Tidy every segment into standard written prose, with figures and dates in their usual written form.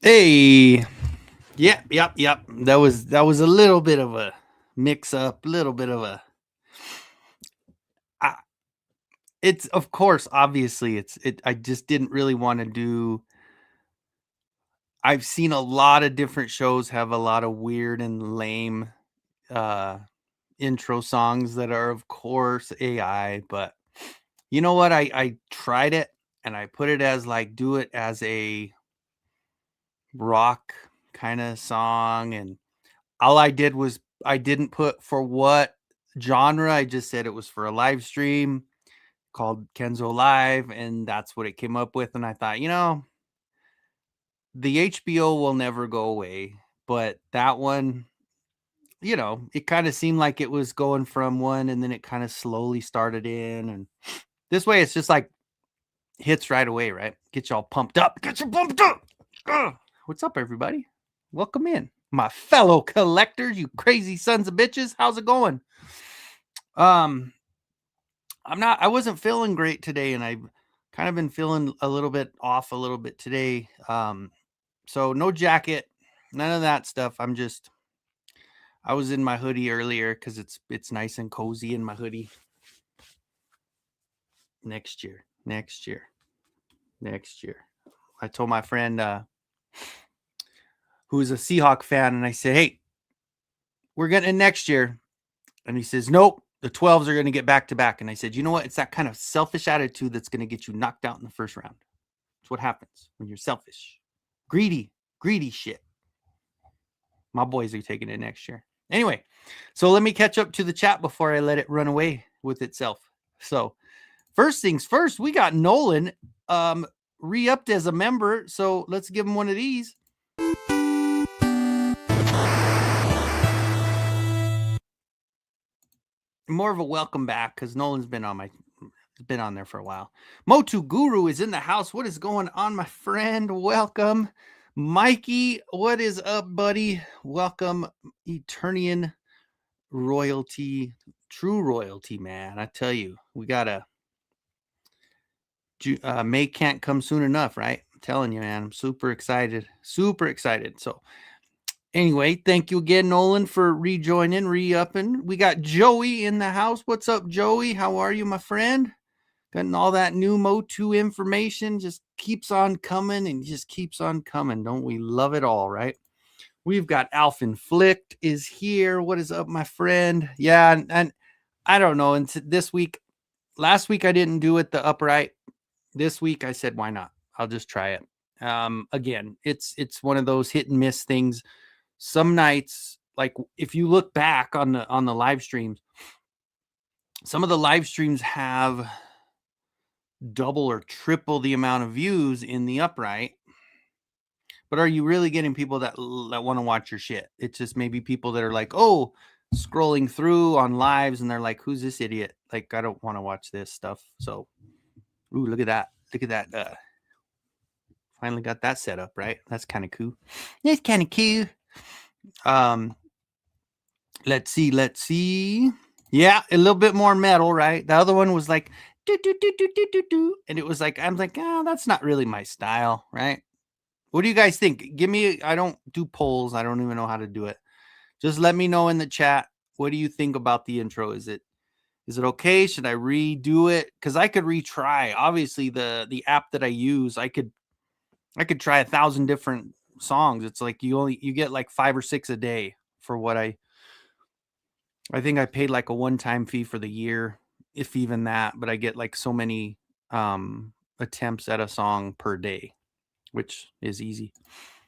Hey, yep. That was a little bit of a mix up, little bit of a. I, it's of course, obviously, it. I just didn't really want to do. I've seen a lot of different shows have a lot of weird and lame uh intro songs that are, of course, AI. But you know what? I tried it and I put it as like do it as a rock kind of song, and all I did was I didn't put for what genre. I just said it was for a live stream called Kenzo Live, and that's what it came up with. And I thought, the HBO will never go away, but that one, it kind of seemed like it was going from one and then it kind of slowly started in. And this way, it's just like hits right away, right? Get y'all pumped up. Get you pumped up. What's up, everybody? Welcome in, my fellow collectors, you crazy sons of bitches. How's it going? I wasn't feeling great today, and I've kind of been feeling a little bit off a little bit today. So no jacket, none of that stuff. I was in my hoodie earlier because it's nice and cozy in my hoodie. Next year. I told my friend who's a Seahawk fan, and I said, hey, we're getting next year. And he says, nope, the 12s are going to get back to back. And I said, you know what? It's that kind of selfish attitude that's going to get you knocked out in the first round. It's what happens when you're selfish. Greedy shit. My boys are taking it next year. Anyway, so let me catch up to the chat before I let it run away with itself. So first things first, we got Nolan re-upped as a member. So let's give him one of these. More of a welcome back because Nolan's been on there for a while. Motu Guru is in the house. What is going on, my friend? Welcome. Mikey, what is up, buddy? Welcome, Eternian royalty, true royalty, man. I tell you, we gotta May can't come soon enough, right? I'm telling you, man. I'm super excited. So anyway, thank you again, Nolan, for rejoining, re-upping. We got Joey in the house. What's up, Joey? How are you, my friend? Getting all that new Motu information just keeps on coming and just keeps on coming. Don't we love it all, right? We've got Alphin Flicked is here. What is up, my friend? Yeah, and I don't know. And last week I didn't do it the upright. This week I said, why not? I'll just try it. Again, it's one of those hit and miss things. Some nights, like if you look back on the live streams, some of the live streams have double or triple the amount of views in the upright. But are you really getting people that want to watch your shit? It's just maybe people that are like, oh, scrolling through on lives and they're like, who's this idiot? Like, I don't want to watch this stuff. So, ooh, look at that. Finally got that set up, right? That's kind of cool. That's kind of cool. Let's see. Yeah, a little bit more metal, right? The other one was like, do. And it was like, I'm like, that's not really my style, right? What do you guys think? I don't do polls. I don't even know how to do it. Just let me know in the chat. What do you think about the intro? Is it Is it okay? Should I redo it? Because I could retry. Obviously, the app that I use, I could try 1,000 different songs. It's like you get like 5 or 6 a day for what I think I paid like a one-time fee for the year, if even that, but I get like so many attempts at a song per day, which is easy.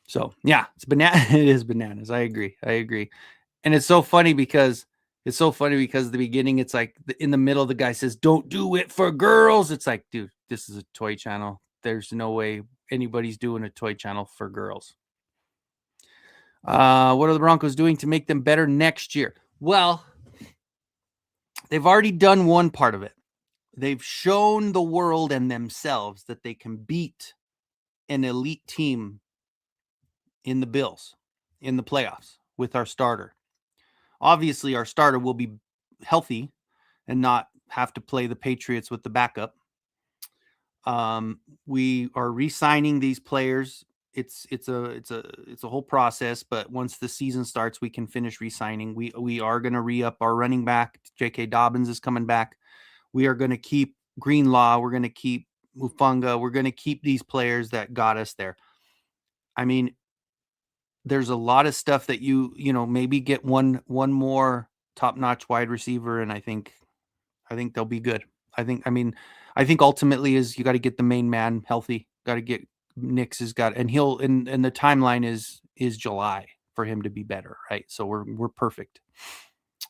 So yeah, it's banana. It is bananas. I agree. And it's so funny because at the beginning, it's like in the middle, the guy says, "Don't do it for girls." It's like, dude, this is a toy channel. There's no way anybody's doing a toy channel for girls. What are the Broncos doing to make them better next year? Well, they've already done one part of it. They've shown the world and themselves that they can beat an elite team in the Bills in the playoffs with our starter. Obviously, our starter will be healthy and not have to play the Patriots with the backup. We are re-signing these players. It's a whole process, but once the season starts, we can finish re-signing. We are going to re-up our running back. J.K. Dobbins is coming back. We are going to keep Greenlaw. We're going to keep Mufunga. We're going to keep these players that got us there. I mean, there's a lot of stuff that you maybe get one more top-notch wide receiver, and I think they'll be good. I think ultimately is you got to get the main man healthy. Got to get Nix has got, and he'll and the timeline is July for him to be better, right? So we're perfect.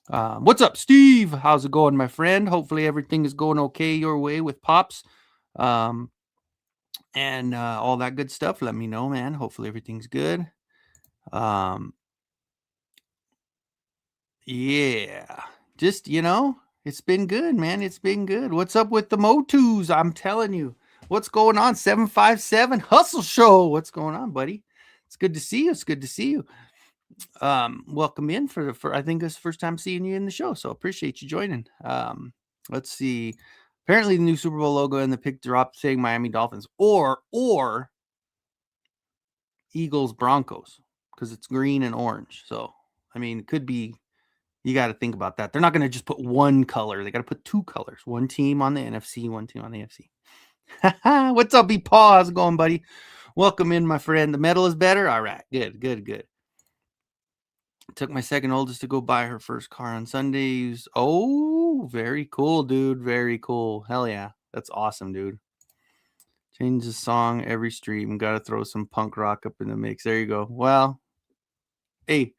What's up, Steve? How's it going, my friend? Hopefully everything is going okay your way with Pops, and all that good stuff. Let me know, man. Hopefully everything's good. Yeah, just it's been good, man. It's been good. What's up with the Motus? I'm telling you, what's going on? 757 Hustle Show. What's going on, buddy? It's good to see you. It's good to see you. Welcome in for I think it's the first time seeing you in the show, so appreciate you joining. Let's see. Apparently, the new Super Bowl logo and the pic drop saying Miami Dolphins or Eagles Broncos because it's green and orange. So I mean, it could be. You got to think about that. They're not going to just put one color. They got to put two colors. One team on the NFC, one team on the AFC. What's up, B-Paul? How's it going, buddy? Welcome in, my friend. The metal is better? All right. Good. Took my second oldest to go buy her first car on Sundays. Oh, very cool, dude. Very cool. Hell yeah. That's awesome, dude. Change the song every stream. Got to throw some punk rock up in the mix. There you go. Well, hey,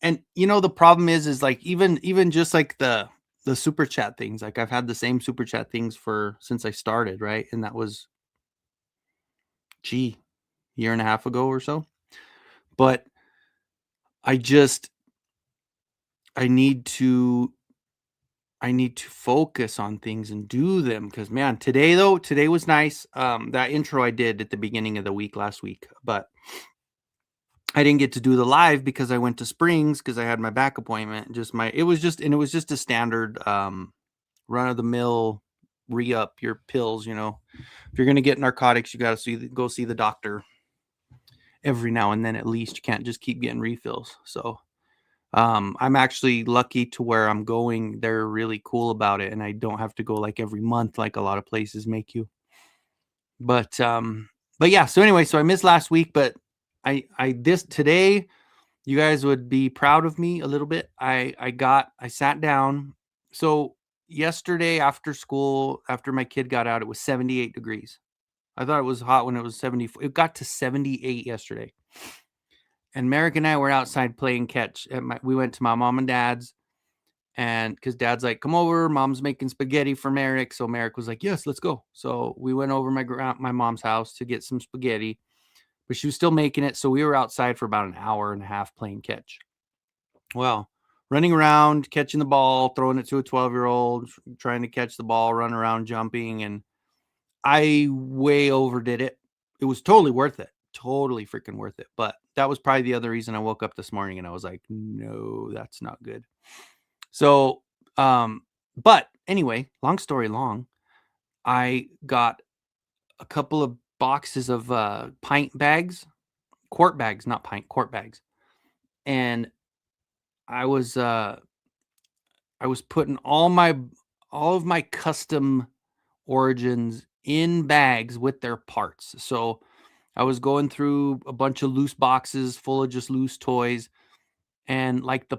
and the problem is like even just like the super chat things, like I've had the same super chat things since I started, right? And that was year and a half ago or so. But I need to focus on things and do them because man, today was nice. That intro I did at the beginning of the week last week, but I didn't get to do the live because I went to Springs because I had my back appointment. It was just a standard run of the mill re-up your pills. If you're gonna get narcotics, you got to go see the doctor every now and then at least. You can't just keep getting refills. So I'm actually lucky to where I'm going. They're really cool about it, and I don't have to go like every month like a lot of places make you. But yeah. So anyway, so I missed last week, but this today. You guys would be proud of me a little bit. I sat down. So yesterday after school, after my kid got out, it was 78 degrees. I thought it was hot when it was 74. It got to 78 yesterday. And Merrick and I were outside playing catch. We went to my mom and dad's, and because dad's like, come over, mom's making spaghetti for Merrick. So Merrick was like, yes, let's go. So we went over my mom's house to get some spaghetti, but she was still making it. So we were outside for about an hour and a half playing catch. Well, running around, catching the ball, throwing it to a 12-year-old, trying to catch the ball, run around, jumping, and I way overdid it. It was totally worth it. Totally freaking worth it. But that was probably the other reason I woke up this morning and I was like, no, that's not good. So, but anyway, long story long, I got a couple of boxes of pint bags, quart bags, not pint, quart bags. And I was putting all my all of my custom Origins in bags with their parts. So I was going through a bunch of loose boxes full of just loose toys, and like the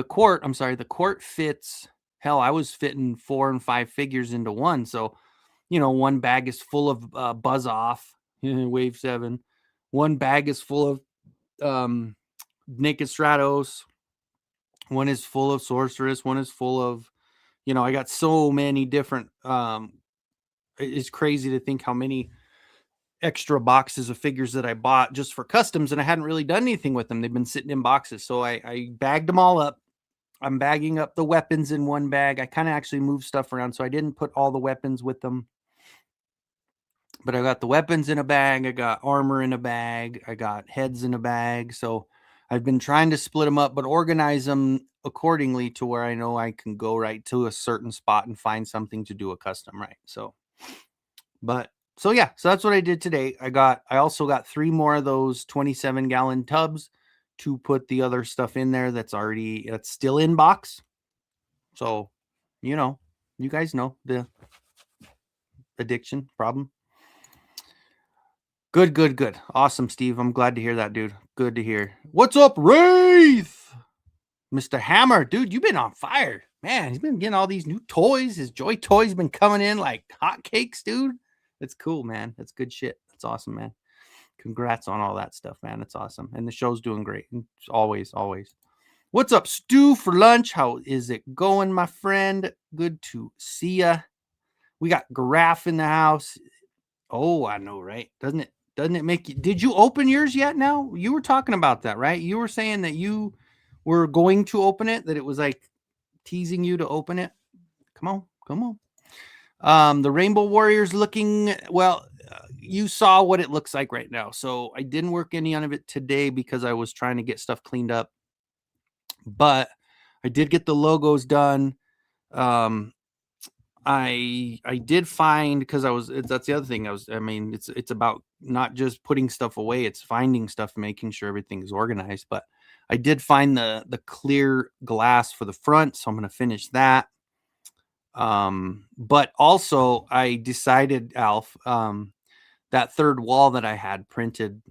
quart fits. Hell, I was fitting 4 and 5 figures into one. So, one bag is full of Buzz Off, Wave 7. One bag is full of Naked Stratos. One is full of Sorceress. One is full of, I got so many different. It's crazy to think how many extra boxes of figures that I bought just for customs, and I hadn't really done anything with them. They've been sitting in boxes. So I bagged them all up. I'm bagging up the weapons in one bag. I kind of actually moved stuff around, so I didn't put all the weapons with them. But I got the weapons in a bag. I got armor in a bag. I got heads in a bag. So I've been trying to split them up, but organize them accordingly to where I know I can go right to a certain spot and find something to do a custom right. So that's what I did today. I also got 3 more of those 27-gallon tubs to put the other stuff in there that's still in box. So, you guys know the addiction problem. Good. Awesome, Steve. I'm glad to hear that, dude. Good to hear. What's up, Wraith? Mr. Hammer, dude, you've been on fire. Man, he's been getting all these new toys. His Joy toys been coming in like hotcakes, dude. That's cool, man. That's good shit. That's awesome, man. Congrats on all that stuff, man. It's awesome. And the show's doing great. Always. What's up, Stu, for lunch? How is it going, my friend? Good to see ya. We got Giraffe in the house. Oh, I know, right? Doesn't it make you... Did you open yours yet now? You were talking about that, right? You were saying that you were going to open it, that it was like teasing you to open it. Come on. The Rainbow Warriors looking... Well, you saw what it looks like right now. So I didn't work any of it today because I was trying to get stuff cleaned up. But I did get the logos done. I did find, because that's the other thing. It's about not just putting stuff away, it's finding stuff, making sure everything's organized. But I did find the clear glass for the front, so I'm going to finish that. But also I decided, Alf, that third wall that I had printed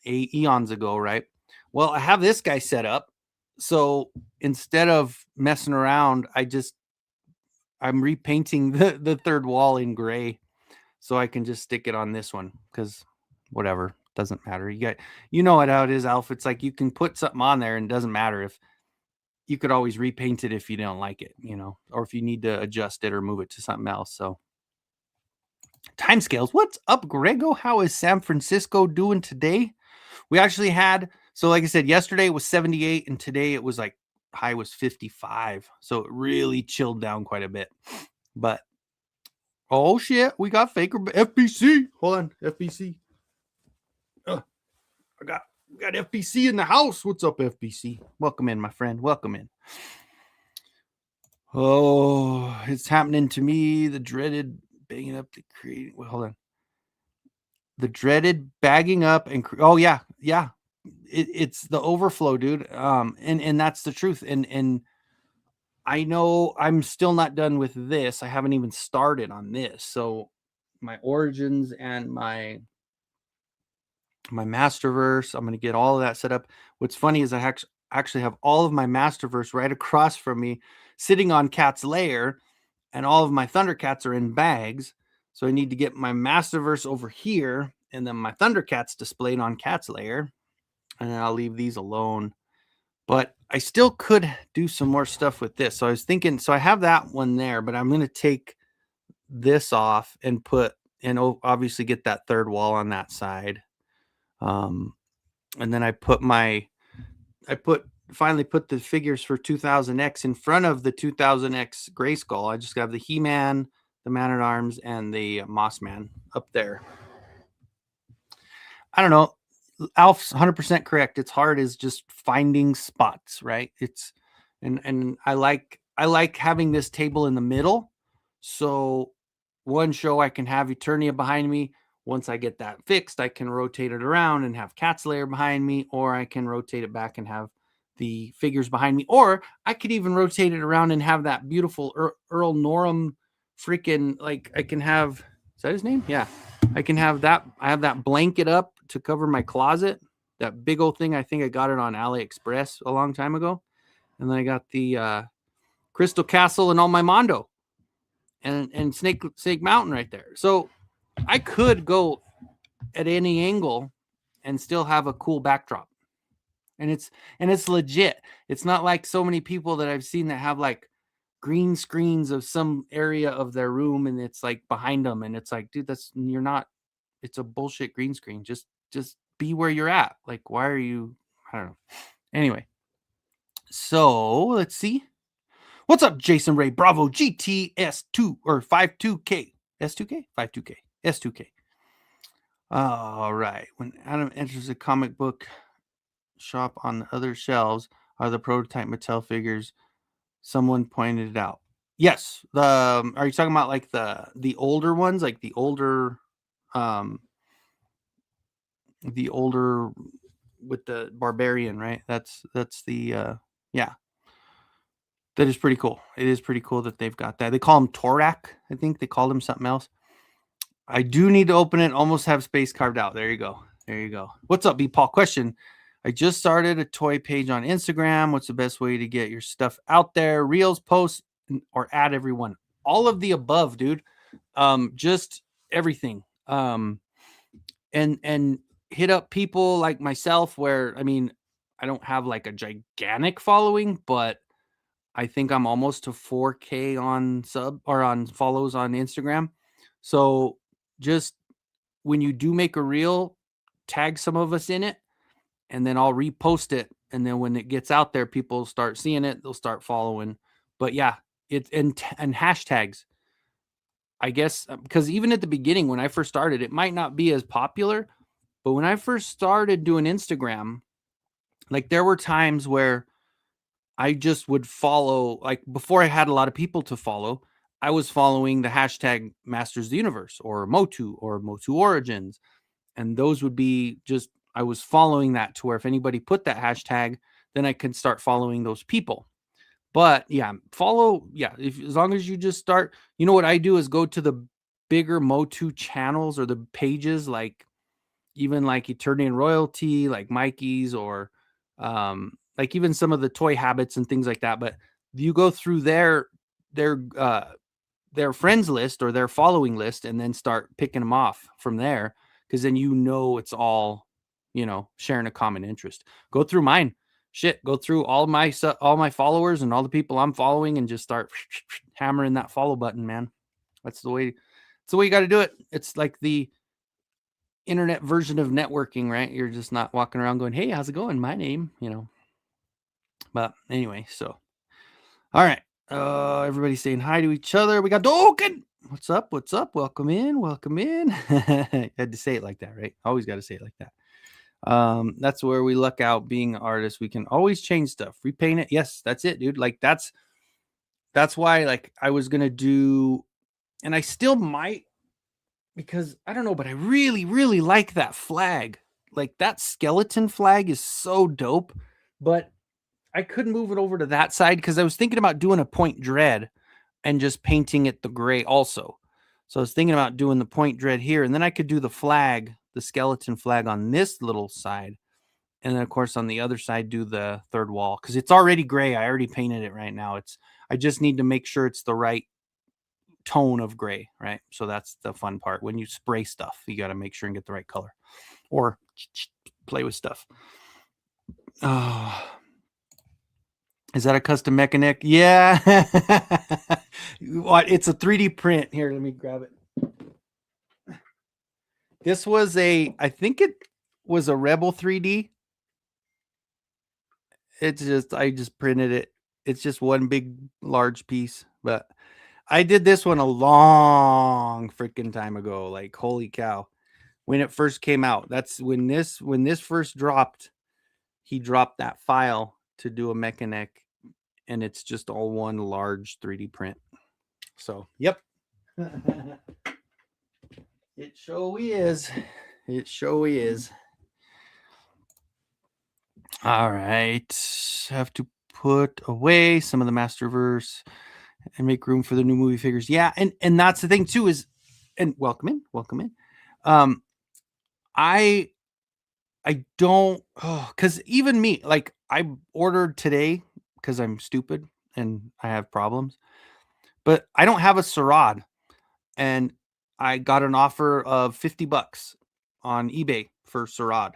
eons ago, right? Well, I have this guy set up. So instead of messing around, I'm repainting the third wall in gray so I can just stick it on this one, because whatever, doesn't matter. You know how it is, Alf. It's like you can put something on there and it doesn't matter. If you could always repaint it if you don't like it, or if you need to adjust it or move it to something else. So timescales. What's up, Grego? How is San Francisco doing today? We actually had, so like I said, yesterday it was 78 and today it was like high was 55. So it really chilled down quite a bit. But oh shit, we got Faker FBC. Hold on, FBC. We got FBC in the house. What's up, FBC? Welcome in, my friend. Welcome in. Oh, it's happening to me. The dreaded banging up the creating. Well, hold on. The dreaded bagging up and oh yeah. It's the overflow, dude. And that's the truth. And I know I'm still not done with this. I haven't even started on this. So my Origins and my Masterverse, I'm going to get all of that set up. What's funny is I actually have all of my Masterverse right across from me sitting on Cat's lair, and all of my Thundercats are in bags. So I need to get my Masterverse over here, and then my Thundercats displayed on Cat's lair, and then I'll leave these alone. But I still could do some more stuff with this. So I was thinking, so I have that one there, but I'm going to take this off and obviously get that third wall on that side. And then I finally put the figures for 2000X in front of the 2000X Grayskull. I just got the He-Man, the Man-at-Arms, and the Moss Man up there. I don't know. Alf's 100% correct. It's hard is just finding spots, right? And I like having this table in the middle. So one show I can have Eternia behind me. Once I get that fixed, I can rotate it around and have Cat's Lair behind me, or I can rotate it back and have the figures behind me, or I could even rotate it around and have that beautiful Earl Norham freaking, like, I can have, is that his name? Yeah. I can have that. I have that blanket up to cover my closet. That big old thing. I think I got it on AliExpress a long time ago. And then I got the Crystal Castle and all my Mondo and Snake Mountain right there. So I could go at any angle and still have a cool backdrop. And it's legit. It's not like so many people that I've seen that have like green screens of some area of their room and it's like behind them, and it's like, dude, you're not, it's a bullshit green screen. Just be where you're at. Like, why are you, I don't know. Anyway, so let's see. What's up, Jason Ray Bravo GTS2 or 52K? S2K? 52K. S2K. All right. When Adam enters a comic book shop on the other shelves are the prototype Mattel figures. Someone pointed it out. Yes. Are you talking about like the older ones, like the older with the barbarian, right? That's the yeah. That is pretty cool. It is pretty cool that they've got that. They call him Torak. I think they called him something else. I do need to open it. Almost have space carved out. There you go. There you go. What's up, B Paul? Question. I just started a toy page on Instagram. What's the best way to get your stuff out there? Reels, posts, or add everyone? All of the above, dude. Just everything. And hit up people like myself where, I mean, I don't have like a gigantic following, but I think I'm almost to 4K on sub or on follows on Instagram. So just when you do make a reel, tag some of us in it, and then I'll repost it. And then when it gets out there, people start seeing it, they'll start following. But yeah, it's and hashtags. I guess because even at the beginning, when I first started, it might not be as popular. But when I first started doing Instagram, like there were times where I just would follow, like before I had a lot of people to follow, I was following the hashtag Masters of the Universe or Motu Origins. And those would be just, I was following that to where if anybody put that hashtag, then I could start following those people. But yeah, as long as you just start, you know what I do is go to the bigger Motu channels or the pages, like even like Eternian Royalty, like Mikey's, or like even some of the Toy Habits and things like that. But you go through their friends list or their following list and then start picking them off from there, because then you know it's all, sharing a common interest. Go through mine. Go through all my followers and all the people I'm following and just start hammering that follow button, man. That's the way you got to do it. It's like the internet version of networking, right? You're just not walking around going, "Hey, how's it going? My name," But anyway, so all right. Everybody's saying hi to each other. We got Doken. What's up? What's up? Welcome in. Welcome in. Had to say it like that, right? Always got to say it like that. That's where we luck out being artists. We can always change stuff, repaint it. Yes, that's it, dude. Like that's why, like, I was gonna do, and I still might, because I don't know, but I really, really like that flag. Like that skeleton flag is so dope, but I couldn't move it over to that side because I was thinking about doing a Point Dread and just painting it the gray also. So I was thinking about doing the Point Dread here, and then I could do the flag, the skeleton flag on this little side. And then of course on the other side, do the third wall, because it's already gray. I already painted it right now. I just need to make sure it's the right tone of gray, right? So that's the fun part. When you spray stuff, you got to make sure and get the right color, or play with stuff. Oh, is that a custom mechanic? Yeah. What? It's a 3D print. Here, let me grab it. This was I think it was a Rebel 3D. I just printed it. It's just one big, large piece, but I did this one a long freaking time ago. Like, holy cow. When it first came out, that's when this first dropped, he dropped that file to do a mechanic, and it's just all one large 3D print. So, yep. It sure is. It sure is. All right. Have to put away some of the Masterverse and make room for the new movie figures. Yeah, and that's the thing too is, and welcome in, welcome in. Um, I don't, because even me, like I ordered today because I'm stupid and I have problems, but I don't have a Sarad, and I got an offer of $50 on eBay for Sarad.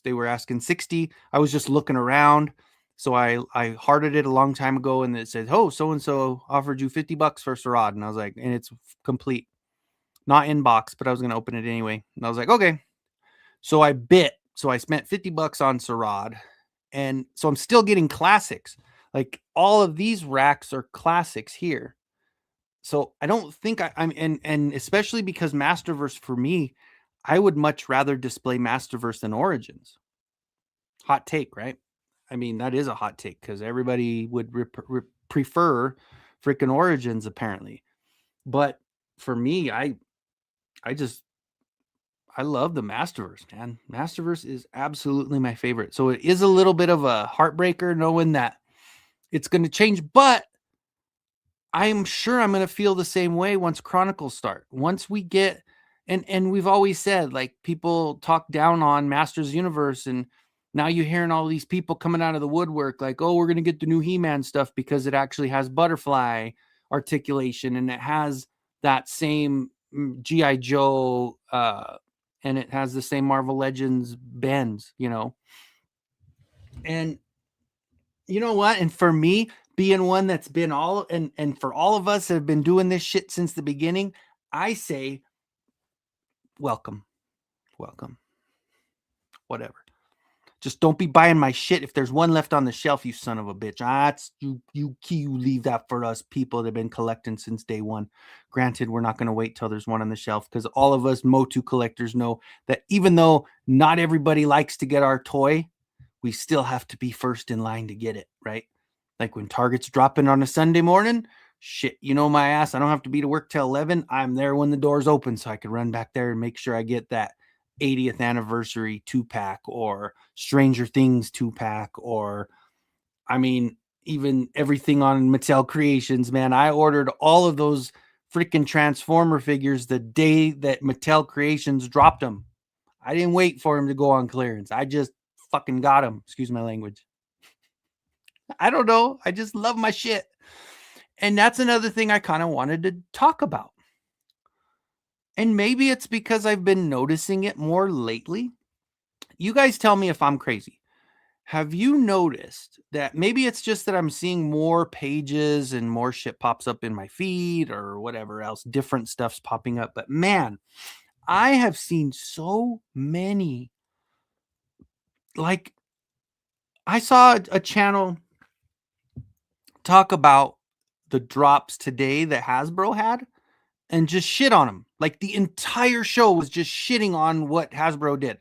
They were asking 60. I was just looking around. So I hearted it a long time ago and it said, "Oh, so and so offered you $50 for Sarad." And I was like, and it's complete. Not in box, but I was going to open it anyway. And I was like, "Okay." So I bit. So I spent $50 on Sarad. And so I'm still getting classics. Like all of these racks are classics here. So I don't think I'm and especially because Masterverse for me, I would much rather display Masterverse than Origins. Hot take, right? I mean, that is a hot take because everybody would prefer freaking Origins apparently. But for me, I just I love the Masterverse, man. Masterverse is absolutely my favorite. So it is a little bit of a heartbreaker knowing that it's going to change, but I'm sure I'm going to feel the same way once Chronicles start. Once we get and we've always said like people talk down on Masters Universe, and now you're hearing all these people coming out of the woodwork like, "Oh, we're going to get the new He-Man stuff because it actually has butterfly articulation and it has that same GI Joe and it has the same Marvel Legends bends, you know." And you know what? And for me, being one that's been all and for all of us that have been doing this shit since the beginning, I say welcome, welcome, whatever. Just don't be buying my shit if there's one left on the shelf, you son of a bitch. It's you leave that for us people that have been collecting since day one. Granted, we're not going to wait till there's one on the shelf because all of us Motu collectors know that even though not everybody likes to get our toy, we still have to be first in line to get it, right? Like when Target's dropping on a Sunday morning, shit, you know my ass. I don't have to be to work till 11. I'm there when the doors open so I can run back there and make sure I get that 80th anniversary 2-pack or Stranger Things 2-pack or I mean even everything on Mattel Creations, man. I ordered all of those freaking Transformer figures the day that Mattel Creations dropped them. I didn't wait for them to go on clearance. I just fucking got them. Excuse my language. I don't know. I just love my shit. And that's another thing I kind of wanted to talk about. And maybe it's because I've been noticing it more lately. You guys tell me if I'm crazy. Have you noticed that maybe it's just that I'm seeing more pages and more shit pops up in my feed or whatever else, different stuff's popping up. But man, I have seen so many. Like, I saw a channel talk about the drops today that Hasbro had and just shit on them. Like, the entire show was just shitting on what Hasbro did.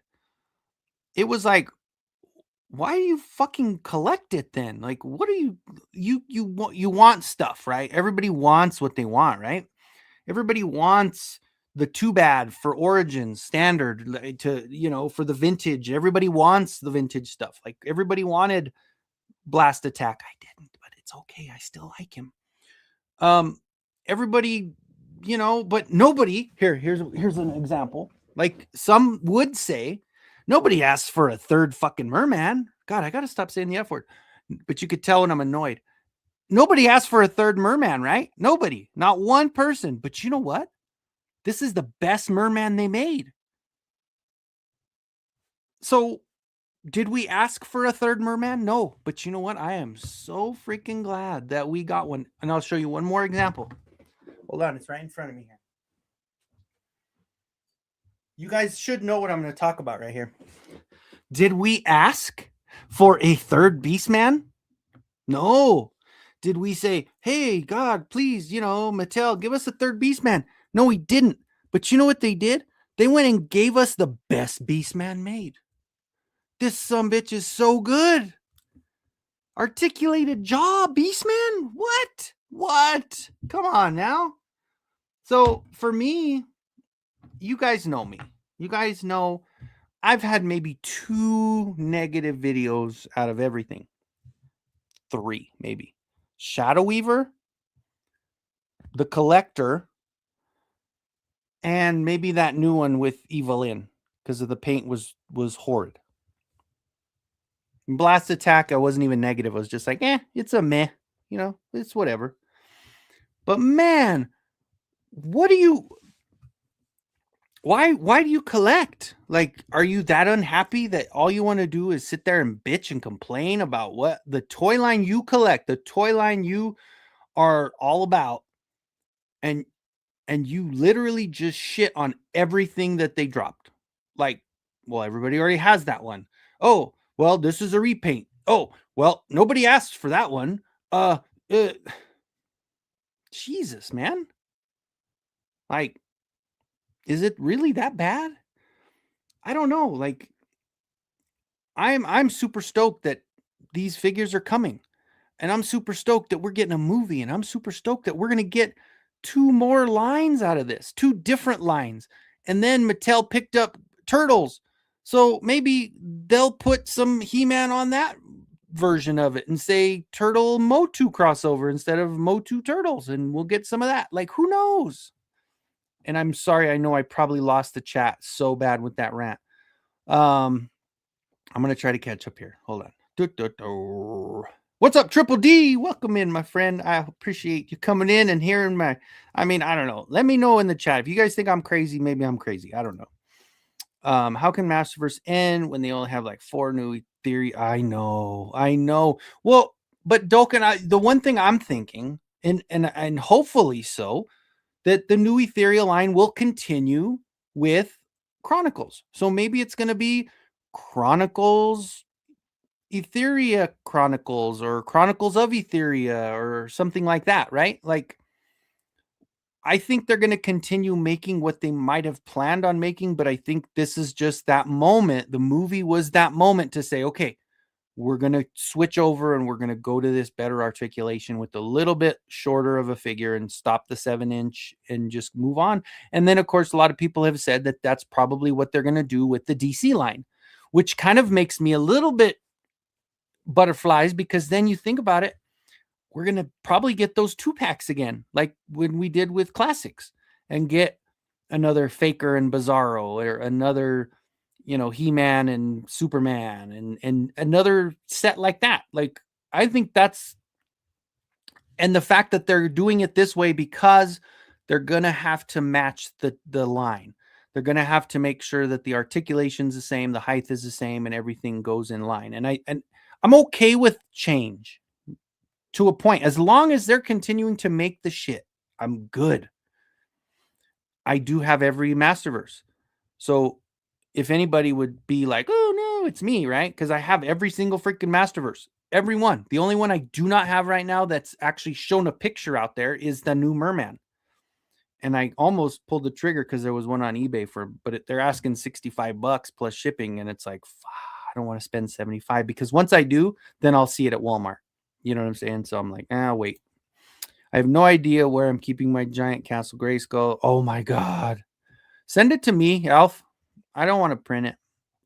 It was like, why do you fucking collect it then? Like, what are you want stuff, right? Everybody wants what they want, right? Everybody wants the too bad for Origins standard to, for the vintage. Everybody wants the vintage stuff. Like everybody wanted Blast Attack. I didn't, but it's okay. I still like him. Everybody, but nobody here's an example. Like some would say, nobody asks for a third fucking merman. God, I gotta stop saying the F word. But you could tell when I'm annoyed. Nobody asked for a third merman, right? Nobody, not one person. But you know what? This is the best merman they made. So did we ask for a third merman? No. But you know what? I am so freaking glad that we got one. And I'll show you one more example. Hold on, it's right in front of me here. You guys should know what I'm going to talk about right here. Did we ask for a third Beastman? No. Did we say, "Hey, God, please, Mattel, give us a third Beastman"? No, we didn't. But you know what they did? They went and gave us the best Beastman made. This sumbitch is so good. Articulated jaw, Beastman? What? What? Come on now. So for me, you guys know me. You guys know I've had maybe 2 negative videos out of everything. 3, maybe. Shadow Weaver, The Collector, and maybe that new one with Evelyn because of the paint was horrid. Blast Attack, I wasn't even negative. I was just like, it's a meh. You know, it's whatever. But man, what do you why do you collect? Like, are you that unhappy that all you want to do is sit there and bitch and complain about what the toy line you collect, the toy line you are all about, and you literally just shit on everything that they dropped? Like, well, everybody already has that one. Oh, well, this is a repaint. Oh, well, nobody asked for that one. Jesus, man. Like, is it really that bad? I don't know. Like, I'm super stoked that these figures are coming. And I'm super stoked that we're getting a movie, and I'm super stoked that we're going to get 2 more lines out of this, 2 different lines. And then Mattel picked up Turtles. So maybe they'll put some He-Man on that version of it and say Turtle Motu crossover instead of Motu Turtles, and we'll get some of that. Like, who knows? And I'm sorry, I know I probably lost the chat so bad with that rant. I'm going to try to catch up here. Hold on. What's up, Triple D? Welcome in, my friend. I appreciate you coming in and hearing I don't know. Let me know in the chat. If you guys think I'm crazy, maybe I'm crazy. I don't know. How can Masterverse end when they only have like 4 new theory? I know. Well, but Doken, the one thing I'm thinking, and hopefully so, that the new Ethereal line will continue with Chronicles. So maybe it's going to be Chronicles, Etheria Chronicles, or Chronicles of Etheria, or something like that, right? Like, I think they're going to continue making what they might have planned on making, but I think this is just that moment. The movie was that moment to say, okay, we're going to switch over and we're going to go to this better articulation with a little bit shorter of a figure and stop the 7-inch and just move on. And then, of course, a lot of people have said that that's probably what they're going to do with the DC line, which kind of makes me a little bit butterflies, because then you think about it, we're going to probably get those 2-packs again, like when we did with Classics, and get another Faker and Bizarro, or another, He-Man and Superman, and another set like that. Like, I think that's, and the fact that they're doing it this way, because they're going to have to match the line. They're going to have to make sure that the articulation's the same, the height is the same, and everything goes in line. And I'm okay with change to a point. As long as they're continuing to make the shit, I'm good. I do have every Masterverse. So if anybody would be like, oh no, it's me, right? Because I have every single freaking Masterverse. Every one. The only one I do not have right now that's actually shown a picture out there is the new Merman. And I almost pulled the trigger because there was one on eBay but they're asking $65 plus shipping. And it's like, I don't want to spend 75, because once I do, then I'll see it at Walmart. You know what I'm saying? So I'm like, wait. I have no idea where I'm keeping my giant Castle Grayskull. Oh my God. Send it to me, Alf. I don't want to print it.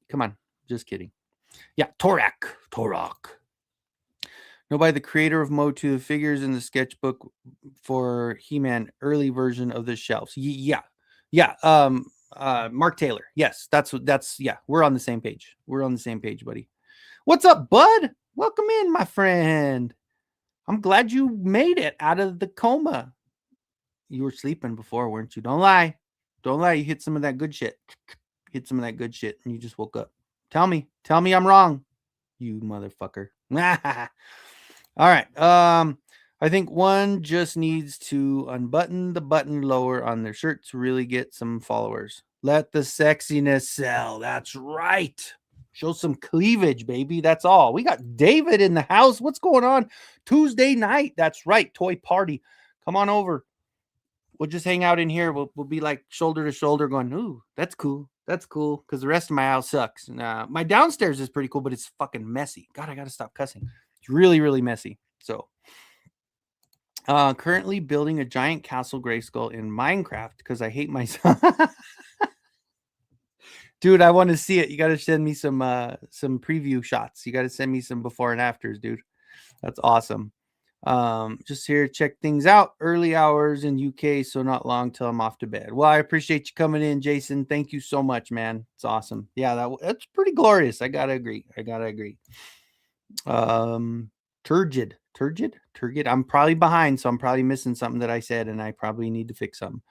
Come on. Just kidding. Yeah, Torak. Nobody, the creator of Motu, the figures in the sketchbook for He-Man early version of the shelves. Yeah. Mark Taylor. Yes, that's yeah. We're on the same page. We're on the same page, buddy. What's up, bud? Welcome in, my friend. I'm glad you made it out of the coma. You were sleeping before, weren't you? Don't lie. Don't lie. You hit some of that good shit. Hit some of that good shit and you just woke up. Tell me I'm wrong, you motherfucker. All right. I think one just needs to unbutton the button lower on their shirt to really get some followers. Let the sexiness sell. That's right. Show some cleavage, baby. That's all. We got David in the house. What's going on? Tuesday night. That's right. Toy party. Come on over. We'll just hang out in here. We'll be like shoulder to shoulder going, ooh, that's cool. That's cool. Because the rest of my house sucks. My downstairs is pretty cool, but it's fucking messy. God, I got to stop cussing. It's really, really messy. So currently building a giant Castle Grayskull in Minecraft because I hate myself. Dude, I want to see it. You got to send me some preview shots. You got to send me some before and afters, dude. That's awesome. Just here, check things out. Early hours in UK, so not long till I'm off to bed. Well, I appreciate you coming in, Jason. Thank you so much, man. It's awesome. Yeah, that's pretty glorious. I gotta agree. Turgid. I'm probably behind, so I'm probably missing something that I said, and I probably need to fix something.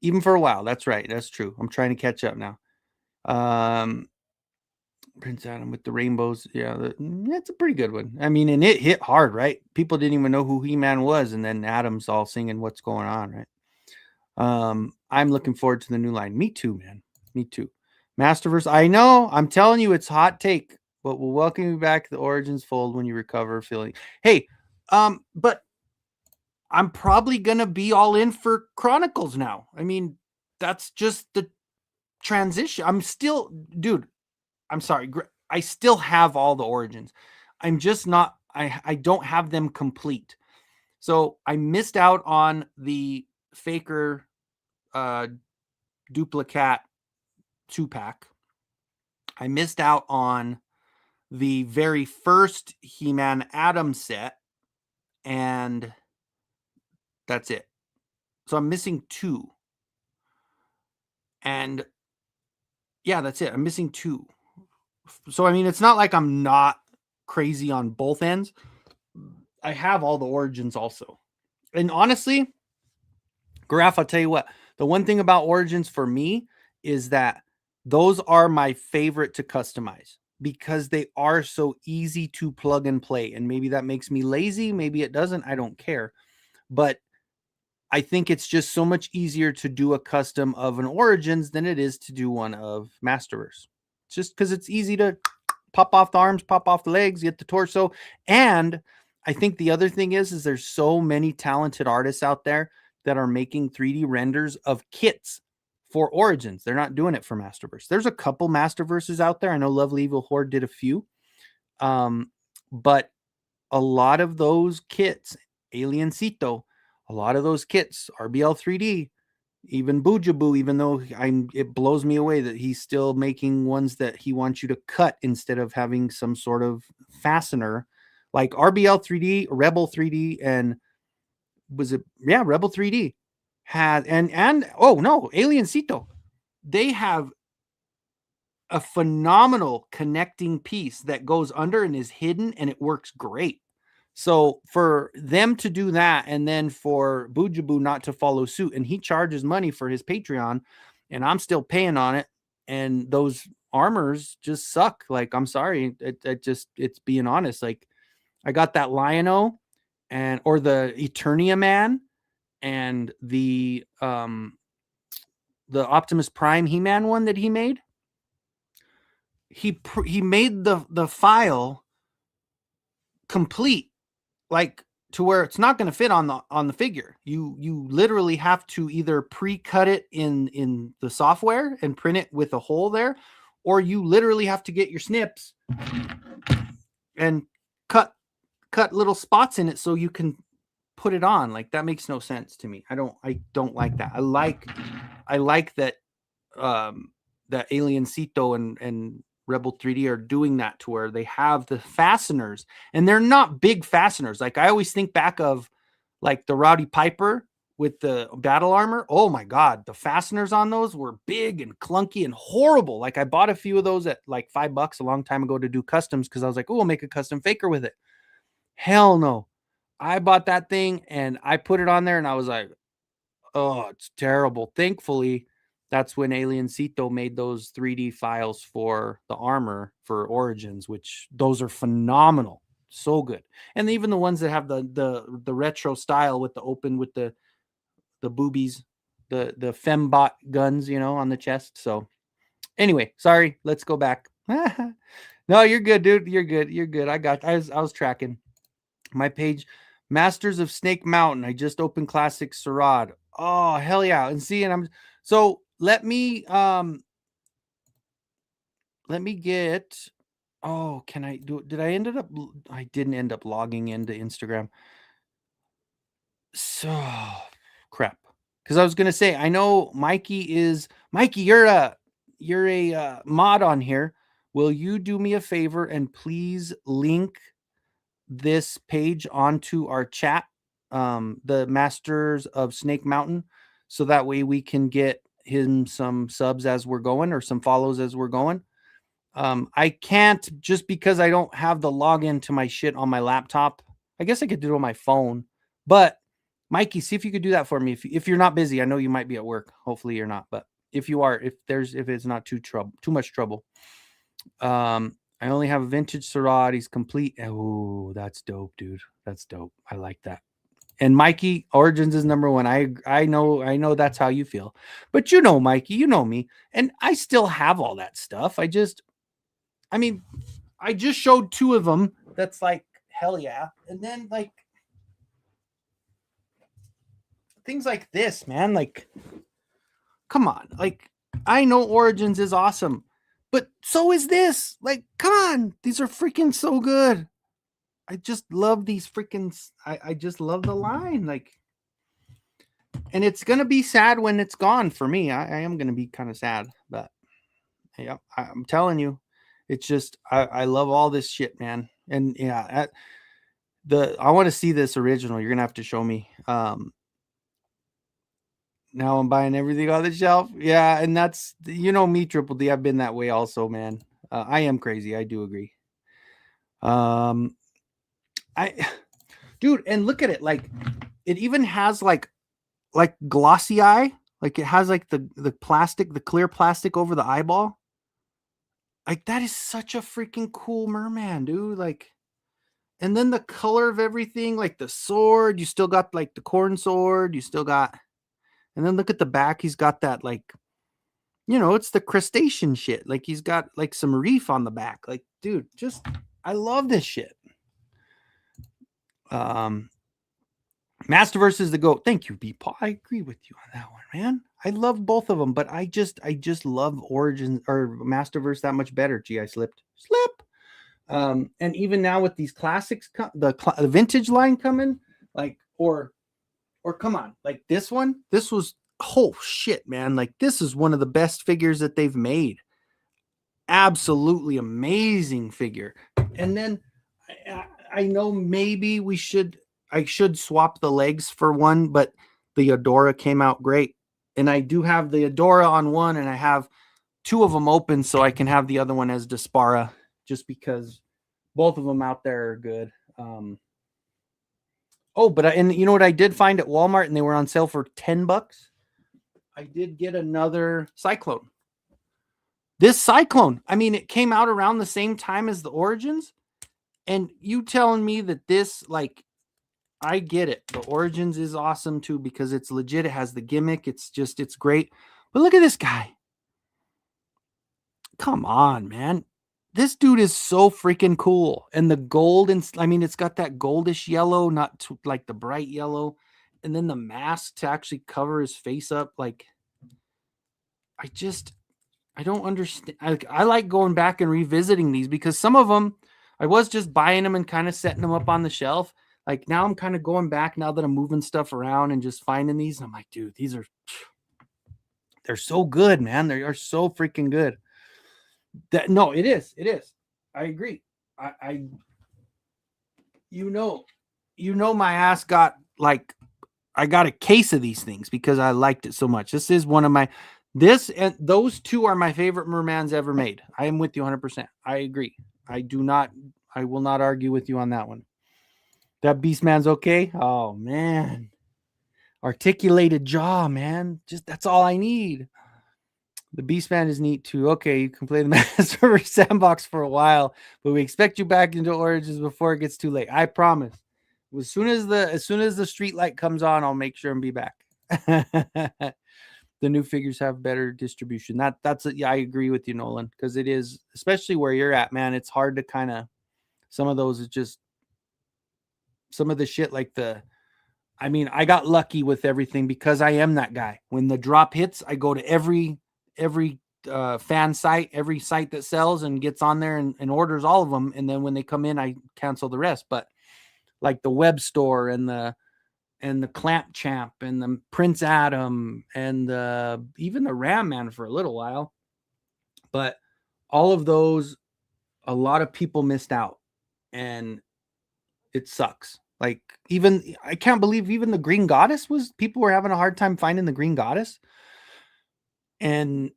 Even for a while. That's right. That's true. I'm trying to catch up now. Prince Adam with the rainbows. Yeah, that's a pretty good one. I mean, and it hit hard, right? People didn't even know who He-Man was, and then Adam's all singing what's going on, right? I'm looking forward to the new line. Me too, man. Me too. Masterverse. I know. I'm telling you, it's hot take, but we'll welcome you back to the Origins fold when you recover feeling. Hey, but I'm probably gonna be all in for Chronicles now. I mean, that's just the transition. I'm still, dude. I'm sorry. I still have all the Origins. I'm just not. I don't have them complete. So I missed out on the Faker Duplicat 2-pack. I missed out on the very first He-Man Adam set, and that's it. So I'm missing 2. And yeah, that's it. I'm missing 2. So, I mean, it's not like I'm not crazy on both ends. I have all the Origins also. And honestly, Graf, I'll tell you what, the one thing about Origins for me is that those are my favorite to customize because they are so easy to plug and play. And maybe that makes me lazy. Maybe it doesn't. I don't care. But I think it's just so much easier to do a custom of an Origins than it is to do one of Masterverse. It's just because it's easy to pop off the arms, pop off the legs, get the torso. And I think the other thing is there's so many talented artists out there that are making 3D renders of kits for Origins. They're not doing it for Masterverse. There's a couple Masterverses out there. I know Lovely Evil Horde did a few. But a lot of those kits, Aliencito, a lot of those kits, RBL 3D, even Boojaboo, even though it blows me away that he's still making ones that he wants you to cut instead of having some sort of fastener, like RBL 3D, Rebel 3D, and Rebel 3D had and oh no, Aliencito. They have a phenomenal connecting piece that goes under and is hidden, and it works great. So for them to do that, and then for Boojaboo not to follow suit, and he charges money for his Patreon, and I'm still paying on it, and those armors just suck. Like, I'm sorry, it's being honest. Like, I got that Lion-O or the Eternia Man and the Optimus Prime He-Man one that he made. He made the file complete, like, to where it's not going to fit on the figure. You literally have to either pre-cut it in the software and print it with a hole there, or you literally have to get your snips and cut little spots in it so you can put it on. Like, that makes no sense to me. I don't like that. I like that that Aliencito and Rebel 3D are doing that, to where they have the fasteners, and they're not big fasteners. Like, I always think back of like the Rowdy Piper with the battle armor. Oh my God, the fasteners on those were big and clunky and horrible. Like, I bought a few of those at like $5 a long time ago to do customs because I was like, oh, I'll make a custom Faker with it. Hell no. I bought that thing and I put it on there and I was like, oh, it's terrible. Thankfully, that's when Aliencito made those 3D files for the armor for Origins, which those are phenomenal. So good. And even the ones that have the retro style with the open, with the boobies, the fembot guns, on the chest. So anyway, sorry, let's go back. No, you're good, dude. You're good. I was tracking my page. Masters of Snake Mountain. I just opened Classic Sarad. Oh, hell yeah. And see, and I'm so let me get, oh, can I do, did I ended up, I didn't end up logging into Instagram. So crap. Because I was gonna say, I know Mikey Mikey, you're a mod on here. Will you do me a favor and please link this page onto our chat, the Masters of Snake Mountain, so that way we can get him some subs as we're going or some follows as we're going. I can't just because I don't have the login to my shit on my laptop. I guess I could do it on my phone, but Mikey, see if you could do that for me. If you're not busy, I know you might be at work. Hopefully you're not, but if you are, if it's not too much trouble. I only have a vintage Syrah. He's complete. Oh, that's dope, dude. That's dope. I like that. And Mikey, Origins is number one. I know that's how you feel. But you know, Mikey, you know me. And I still have all that stuff. I just showed two of them. That's like, hell yeah. And then like things like this, man. Like, come on. Like, I know Origins is awesome, but so is this. Like, come on. These are freaking so good. I just love these freaking. I just love the line. Like, and it's gonna be sad when it's gone for me. I am gonna be kind of sad, but yeah, I'm telling you, it's just I love all this shit, man. And yeah, I want to see this original. You're gonna have to show me. Now I'm buying everything on the shelf. Yeah, and that's me, Triple D. I've been that way also, man. I am crazy. I do agree. Dude, and look at it. Like, it even has like glossy eye. Like, it has like the plastic, the clear plastic over the eyeball. Like, that is such a freaking cool merman, dude. Like, and then the color of everything, like the sword, you still got like the corn sword, you still got, and then look at the back, he's got that like, it's the crustacean shit. Like, he's got like some reef on the back. Like, dude, I love this shit. Masterverse is the GOAT. Thank you, Beepaw. I agree with you on that one, man. I love both of them, but I just love Origins or Masterverse that much better. Gee, I slipped. And even now with these classics, the vintage line coming, like, or come on, like this one, this was, oh shit, man. Like, this is one of the best figures that they've made. Absolutely amazing figure. And then I know maybe I should swap the legs for one, but the Adora came out great. And I do have the Adora on one, and I have two of them open so I can have the other one as Despara, just because both of them out there are good. And you know what I did find at Walmart, and they were on sale for $10? I did get another Cyclone. This Cyclone, I mean, it came out around the same time as the Origins, and you telling me that this, like, I get it. The Origins is awesome too because it's legit. It has the gimmick. It's great. But look at this guy. Come on, man. This dude is so freaking cool. And the gold, it's got that goldish yellow, not like the bright yellow. And then the mask to actually cover his face up. Like, I don't understand. I like going back and revisiting these because some of them, I was just buying them and kind of setting them up on the shelf. Like, now I'm kind of going back now that I'm moving stuff around and just finding these. And I'm like, dude, they're so good, man. They are so freaking good. No, it is. I agree. My ass got like, I got a case of these things because I liked it so much. This is one of this and those two are my favorite mermans ever made. I am with you 100%. I agree. I will not argue with you on that one. That Beastman's okay? Oh, man. Articulated jaw, man. Just that's all I need. The Beastman is neat too. Okay, you can play the Master Sandbox for a while, but we expect you back into Origins before it gets too late. I promise. As soon as the street light comes on, I'll make sure and be back. The new figures have better distribution. Yeah, I agree with you, Nolan, because it is, especially where you're at, man. It's hard to kind of, some of those is just, some of the shit like I got lucky with everything because I am that guy. When the drop hits, I go to every fan site, every site that sells and gets on there and orders all of them. And then when they come in, I cancel the rest. But like the web store and and the Clamp Champ and the Prince Adam and even the Ram Man for a little while. But all of those, a lot of people missed out, and it sucks. Like, even I can't believe even the Green Goddess people were having a hard time finding the Green Goddess. And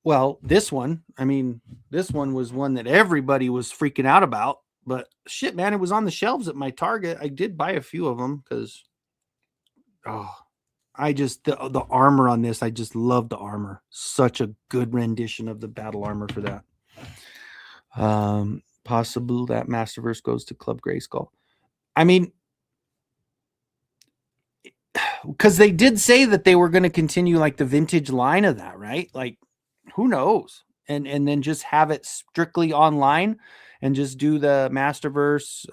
well, this one was one that everybody was freaking out about. But shit, man, it was on the shelves at my Target. I did buy a few of them because, the armor on this, I just love the armor. Such a good rendition of the battle armor for that. Possible that Masterverse goes to Club Grayskull. I mean, because they did say that they were going to continue like the vintage line of that, right? Like, who knows? And then just have it strictly online and just do the Masterverse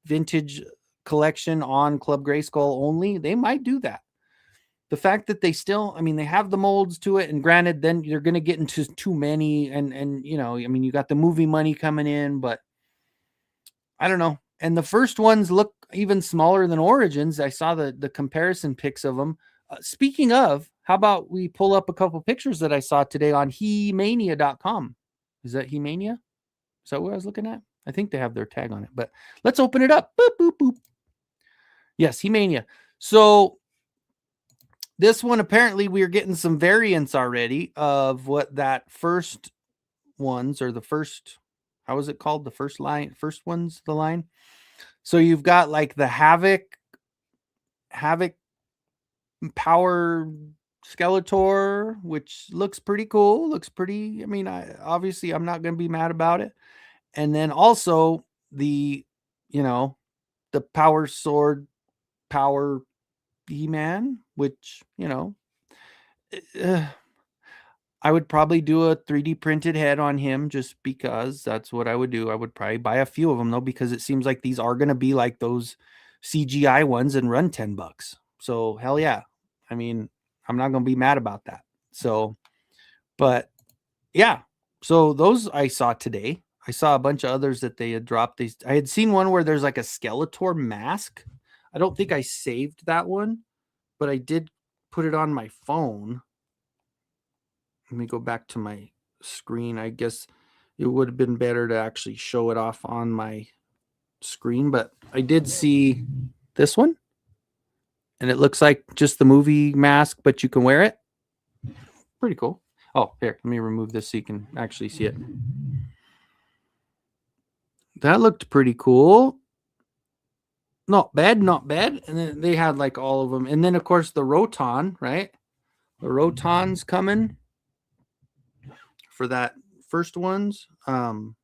vintage collection on Club Grayskull only. They might do that. The fact that they still, they have the molds to it, and granted, then you're going to get into too many, and you got the movie money coming in, but I don't know. And the first ones look even smaller than Origins. I saw the comparison pics of them. Speaking of, how about we pull up a couple pictures that I saw today on He-Mania.com? Is that He-Mania? Is that what I was looking at? I think they have their tag on it, but let's open it up. Boop, boop, boop. Yes, He-Mania. So this one, apparently we're getting some variants already of what that first ones, or the first, how is it called? The first one's the line. So you've got like the Havoc Power Skeletor, which looks pretty cool. Looks pretty, obviously I'm not going to be mad about it. And then also the Power Sword Power He-Man, which, I would probably do a 3D printed head on him just because that's what I would do. I would probably buy a few of them though, because it seems like these are going to be like those CGI ones and run $10. So hell yeah. I'm not going to be mad about that. So, but yeah. So those I saw today. I saw a bunch of others that they had dropped. I had seen one where there's like a Skeletor mask. I don't think I saved that one, but I did put it on my phone. Let me go back to my screen. I guess it would have been better to actually show it off on my screen, but I did see this one, and it looks like just the movie mask, but you can wear it. Pretty cool. Oh, here, let me remove this so you can actually see it. That looked pretty cool. Not bad. And then they had like all of them. And then, of course, the Roton, right? The Roton's coming for that first ones. And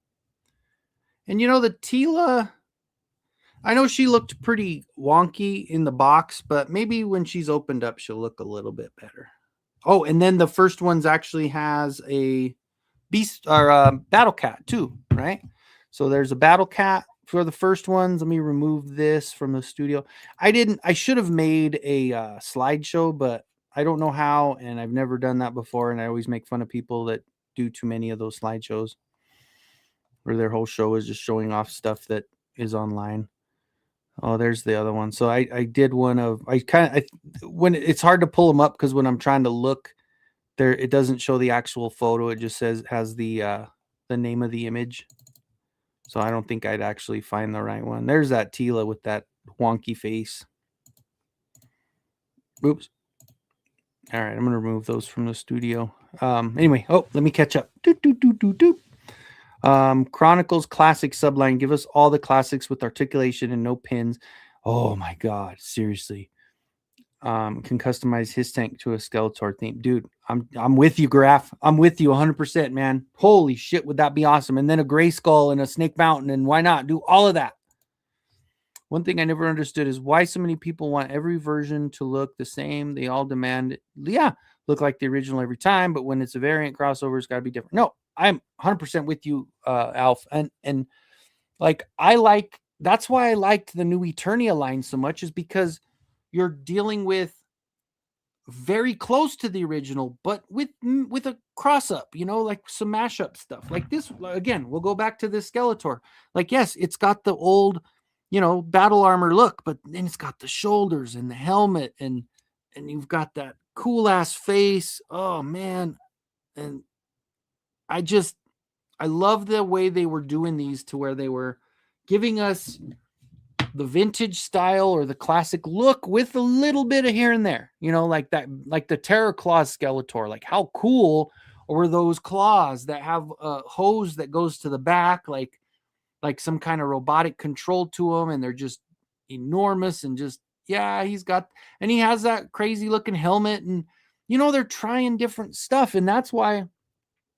the Tila, I know she looked pretty wonky in the box, but maybe when she's opened up, she'll look a little bit better. Oh, and then the first ones actually has a beast or a Battle Cat too, right? So there's a Battle Cat for the first ones. Let me remove this from the studio. I should have made a slideshow, but I don't know how, and I've never done that before, and I always make fun of people that do too many of those slideshows where their whole show is just showing off stuff that is online. Oh, there's the other one. So I did one of, when it's hard to pull them up because when I'm trying to look there, it doesn't show the actual photo. It just has the name of the image. So I don't think I'd actually find the right one. There's that Tila with that wonky face. Oops. All right, I'm going to remove those from the studio. Anyway, let me catch up. Chronicles Classic Subline. Give us all the classics with articulation and no pins. Oh my God, seriously. Can customize his tank to a Skeletor theme. Dude, I'm with you, Graf. I'm with you 100%, man. Holy shit, would that be awesome? And then a Grayskull and a Snake Mountain, and why not do all of that? One thing I never understood is why so many people want every version to look the same. They all demand, look like the original every time, but when it's a variant crossover, it's got to be different. No, I'm 100% with you, Alf. And like, that's why I liked the new Eternia line so much, is because you're dealing with very close to the original, but with a cross up, like some mashup stuff like this. Again, we'll go back to this Skeletor. Like, yes, it's got the old battle armor look, but then it's got the shoulders and the helmet, and you've got that cool ass face. Oh man. And I just I love the way they were doing these, to where they were giving us the vintage style or the classic look with a little bit of here and there, like that, like the Terror Claws Skeletor. Like, how cool were those claws that have a hose that goes to the back, like some kind of robotic control to them, and they're just enormous, and just, yeah, and he has that crazy looking helmet, and they're trying different stuff. And that's why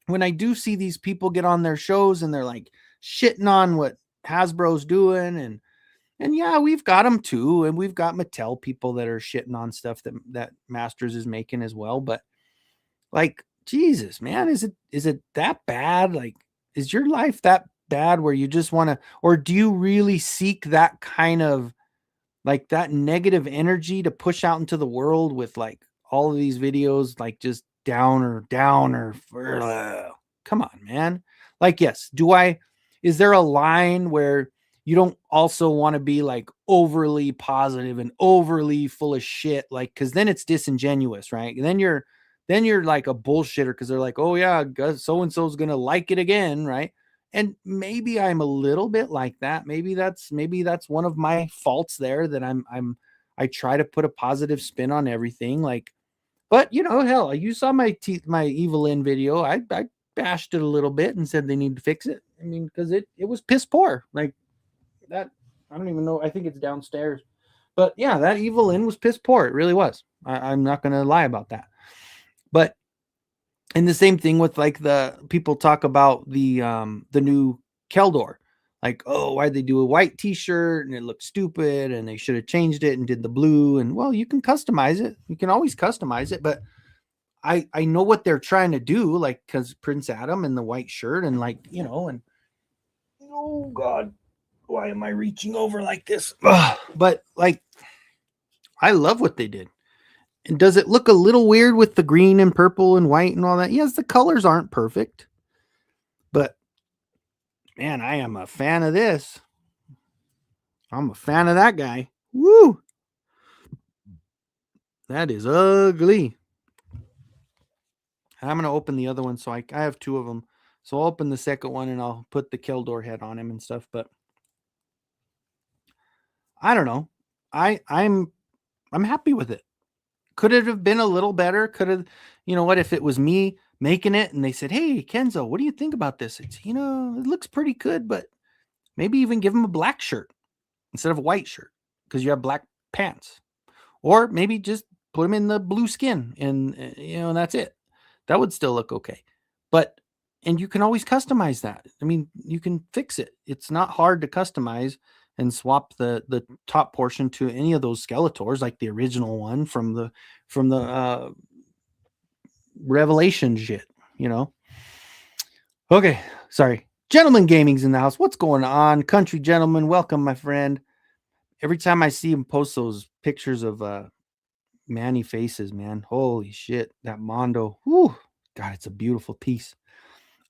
when I do see these people get on their shows and they're like shitting on what Hasbro's doing, and yeah, we've got them too, and we've got Mattel people that are shitting on stuff that Masters is making as well. But like, Jesus, man, is it that bad? Like, is your life that bad where you just want to, or do you really seek that kind of, like, that negative energy to push out into the world with like all of these videos, like just downer, come on, man. Like, yes, is there a line where you don't also want to be like overly positive and overly full of shit? Like, cause then it's disingenuous, right? And then you're like a bullshitter, because they're like, oh yeah, so and so's gonna like it again, right? And maybe I'm a little bit like that. Maybe that's one of my faults there, that I try to put a positive spin on everything. Like, but hell, you saw my Evelyn video. I bashed it a little bit and said they need to fix it. I mean, because it was piss poor. Like that, I don't even know. I think it's downstairs. But yeah, that Evelyn was piss poor. It really was. I'm not gonna lie about that. But and the same thing with like the people talk about the new Keldor. Like, oh, why'd they do a white t-shirt and it looked stupid, and they should have changed it and did the blue. And well, you can customize it. You can always customize it, but I know what they're trying to do, like, because Prince Adam and the white shirt, and like, and oh God, why am I reaching over like this? Ugh. But like, I love what they did. And does it look a little weird with the green and purple and white and all that? Yes, the colors aren't perfect, but man, I am a fan of this. I'm a fan of that guy. Woo! That is ugly. I'm going to open the other one. So I have two of them. So I'll open the second one and I'll put the Keldor head on him and stuff. But I don't know. I'm happy with it. Could it have been a little better? Could have, what if it was me making it and they said, hey, Kenzo, what do you think about this? It's, it looks pretty good, but maybe even give him a black shirt instead of a white shirt, because you have black pants. Or maybe just put him in the blue skin, and, and that's it. That would still look okay. But, and you can always customize that. I mean, you can fix it. It's not hard to customize and swap the top portion to any of those Skeletors, like the original one from the Revelation shit, Okay, sorry. Gentleman Gaming's in the house. What's going on? Country Gentleman, welcome, my friend. Every time I see him post those pictures of Manny faces, man, holy shit, that Mondo. Whew, God, it's a beautiful piece.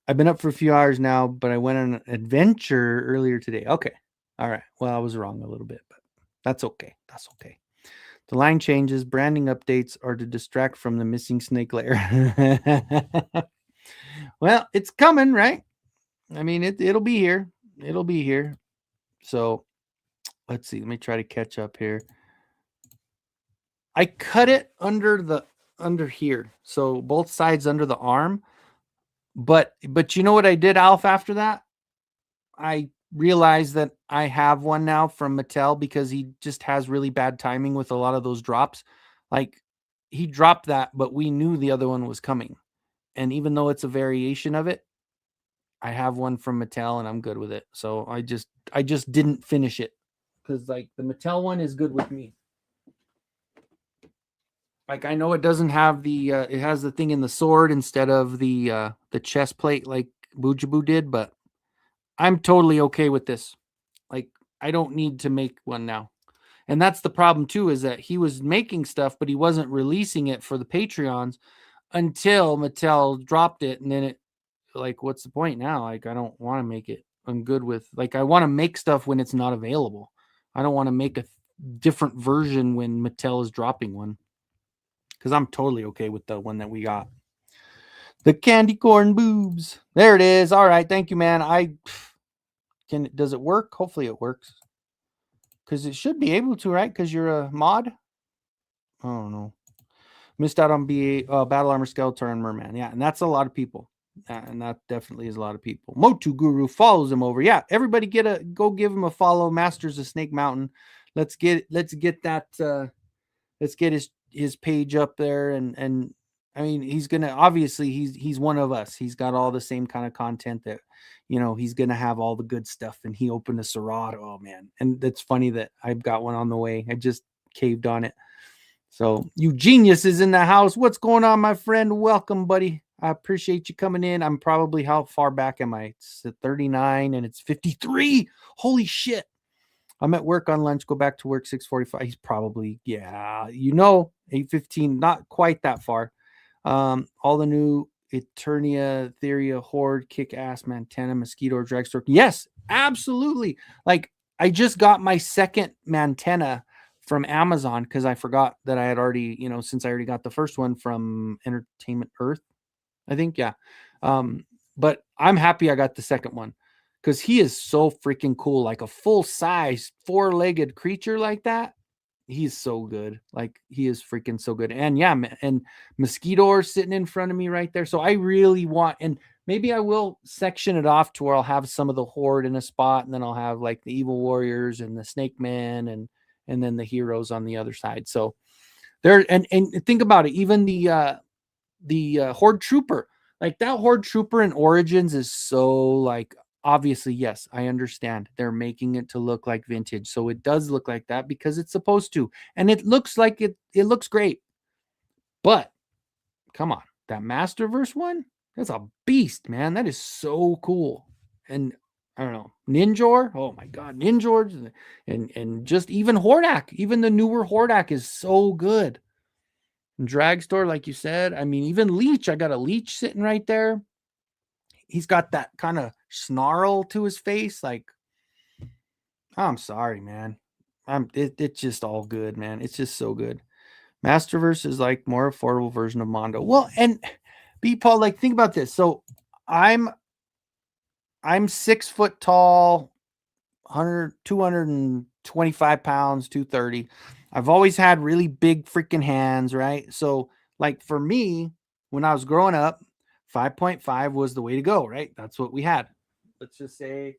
I've been up for a few hours now, but I went on an adventure earlier today. Okay. All right. Well, I was wrong a little bit, but that's okay. That's okay. The line changes, branding updates are to distract from the missing snake layer. Well, it's coming, right? I mean, it'll be here. It'll be here. So let's see. Let me try to catch up here. I cut it under here. So both sides under the arm. But you know what I did, Alf, after that? I realized that I have one now from Mattel, because he just has really bad timing with a lot of those drops. Like, he dropped that, but we knew the other one was coming. And even though it's a variation of it, I have one from Mattel and I'm good with it. So I just didn't finish it, because like the Mattel one is good with me. Like, I know it doesn't have the it has the thing in the sword instead of the chest plate like Boojaboo did, but I'm totally okay with this. Like, I don't need to make one now. And that's the problem too, is that he was making stuff, but he wasn't releasing it for the Patreons until Mattel dropped it. And then it, like, what's the point now? Like, I don't want to make it. I'm good with, like, I want to make stuff when it's not available. I don't want to make a different version when Mattel is dropping one, because I'm totally okay with the one that we got. The candy corn boobs. There it is. All right, thank you, man. Does it work? Hopefully it works, because it should be able to, right? Because you're a mod. I don't know. Missed out on Battle Armor Skeletor and Merman. Yeah, and that's a lot of people. And that definitely is a lot of people. Motu Guru follows him over. Yeah, everybody go give him a follow. Masters of Snake Mountain. Let's get that. Let's get his page up there. And I mean, he's gonna, obviously he's one of us. He's got all the same kind of content that, he's gonna have all the good stuff. And he opened a Serato. Oh man, and it's funny that I've got one on the way. I just caved on it. So you genius is in the house. What's going on, my friend? Welcome, buddy. I appreciate you coming in. I'm probably, how far back am I? It's at 39 and it's 53. Holy shit. I'm at work on lunch. Go back to work 6:45. He's probably, 8:15. Not quite that far. All the new Eternia, Theria, Horde, Kick-Ass, Mantena, Mosquito, Dragster. Yes, absolutely. Like, I just got my second Mantena from Amazon because I forgot that I had already, since I already got the first one from Entertainment Earth, I think. Yeah. But I'm happy I got the second one because he is so freaking cool. Like a full size 4-legged creature like that. He's so good. Like, he is freaking so good. And yeah, and Mosquito sitting in front of me right there. So I really want, and maybe I will section it off to where I'll have some of the Horde in a spot, and then I'll have like the Evil Warriors and the Snake Man and then the heroes on the other side. So there, and think about it, even the Horde Trooper, like that Horde Trooper in Origins is so, like, obviously, yes, I understand they're making it to look like vintage, so it does look like that because it's supposed to, and it looks like it looks great. But come on, that Masterverse one, that's a beast, man. That is so cool. And I don't know, Ninjor. Oh my god, Ninjor, and just even Hordak, even the newer Hordak is so good. And Dragstore, like you said, I mean, even Leech. I got a Leech sitting right there. He's got that kind of snarl to his face. Like, I'm sorry, man. It's just all good, man. It's just so good. Masterverse is like more affordable version of Mondo. Well, and Paul, like, think about this. So I'm 6 foot tall, 225 pounds, 230. I've always had really big freaking hands, right? So, like, for me, when I was growing up, 5.5 was the way to go, right? That's what we had. Let's just say,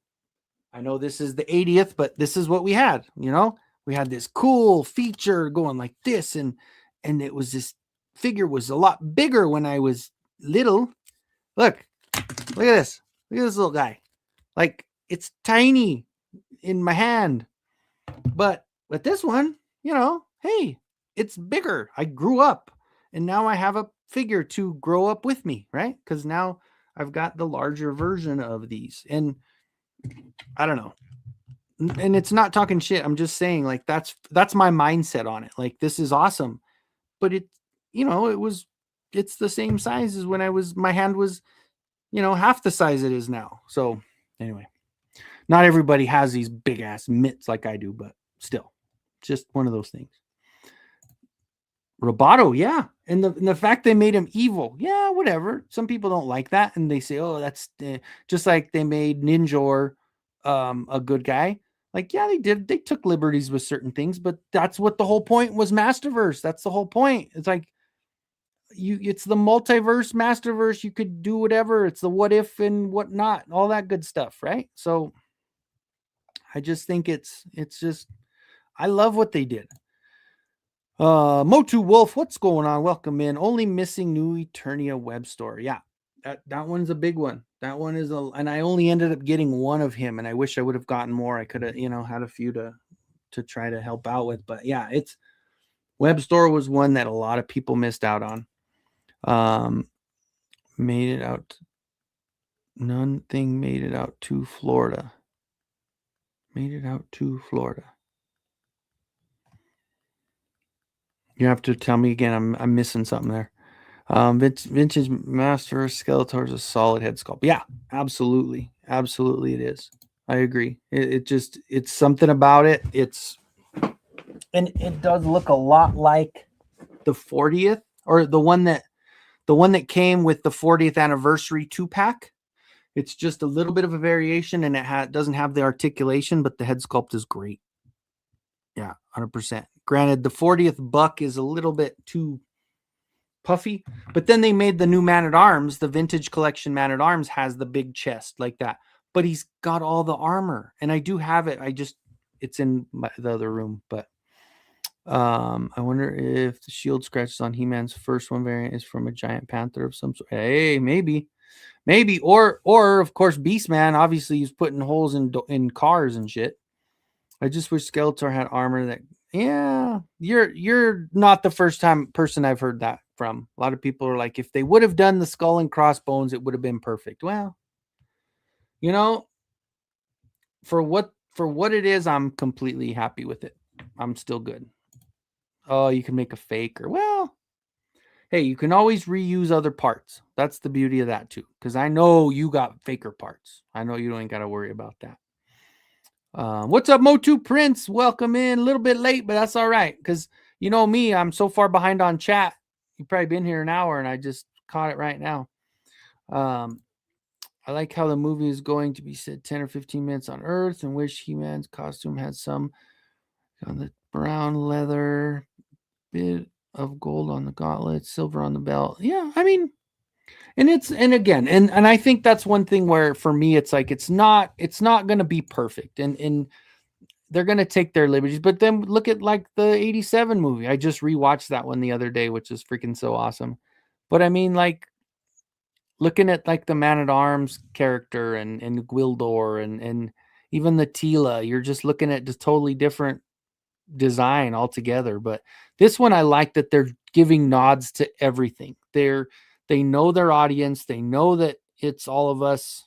I know this is the 80th, but this is what we had, We had this cool feature going like this, and it was, this figure was a lot bigger when I was little. Look at this. Look at this little guy. Like, it's tiny in my hand. But with this one, hey, it's bigger. I grew up, and now I have a figure to grow up with me, right? Because now I've got the larger version of these. And I don't know. And it's not talking shit. I'm just saying, like, that's my mindset on it. Like, this is awesome. But it's the same size as when my hand was, half the size it is now. So anyway, not everybody has these big ass mitts like I do, but still, just one of those things. Roboto, yeah. And the fact they made him evil, yeah, whatever. Some people don't like that, and they say, oh, that's just like they made Ninjor a good guy. Like, yeah, they did. They took liberties with certain things, but that's what the whole point was. Masterverse. That's the whole point. It's like, it's the multiverse, Masterverse. You could do whatever. It's the what if and what not, all that good stuff, right? So I just think it's just, I love what they did. Motu Wolf, what's going on? Welcome in. Only missing new Eternia web store. Yeah, that one's a big one. That one is and I only ended up getting one of him, and I wish I would have gotten more. I could have, had a few to try to help out with. But yeah, it's web store was one that a lot of people missed out on. Made it out. Nothing made it out to Florida. Made it out to Florida. You have to tell me again. I'm missing something there. Vintage Master Skeletor is a solid head sculpt. Yeah, absolutely. Absolutely it is. I agree. It's something about it. And it does look a lot like the 40th, or the one that came with the 40th anniversary 2-pack. It's just a little bit of a variation, and doesn't have the articulation, but the head sculpt is great. Yeah, 100%. Granted, the 40th buck is a little bit too puffy, but then they made the new Man at Arms. The vintage collection Man at Arms has the big chest like that, but he's got all the armor, and I do have it. It's in the other room, but I wonder if the shield scratches on He-Man's first one variant is from a giant panther of some sort. Hey, maybe, or of course, Beastman. Obviously, he's putting holes in cars and shit. I just wish Skeletor had armor that. Yeah, you're not the first person I've heard that from. A lot of people are like, if they would have done the skull and crossbones, it would have been perfect. Well, you know, for what it is, I'm completely happy with it. I'm still good. Oh, you can make a faker. Well, hey, you can always reuse other parts. That's the beauty of that too. Because I know you got faker parts. I know you ain't got to worry about that. What's up, Motu Prince? Welcome in. A little bit late, but that's all right. Because you know me, I'm so far behind on chat. You've probably been here an hour, and I just caught it right now. I like how the movie is going to be set 10 or 15 minutes on Earth, and wish He-Man's costume had some on the brown leather, bit of gold on the gauntlet, silver on the belt. Yeah, I mean, and I think that's one thing where for me it's like it's not going to be perfect, and they're going to take their liberties. But then look at like the 87 movie. I just rewatched that one the other day, which is freaking so awesome. But I mean, like, looking at like the Man at Arms character and Gwildor and even the Tila, you're just looking at just totally different design altogether. But this one, I like that they're giving nods to everything. They know their audience. They know that it's all of us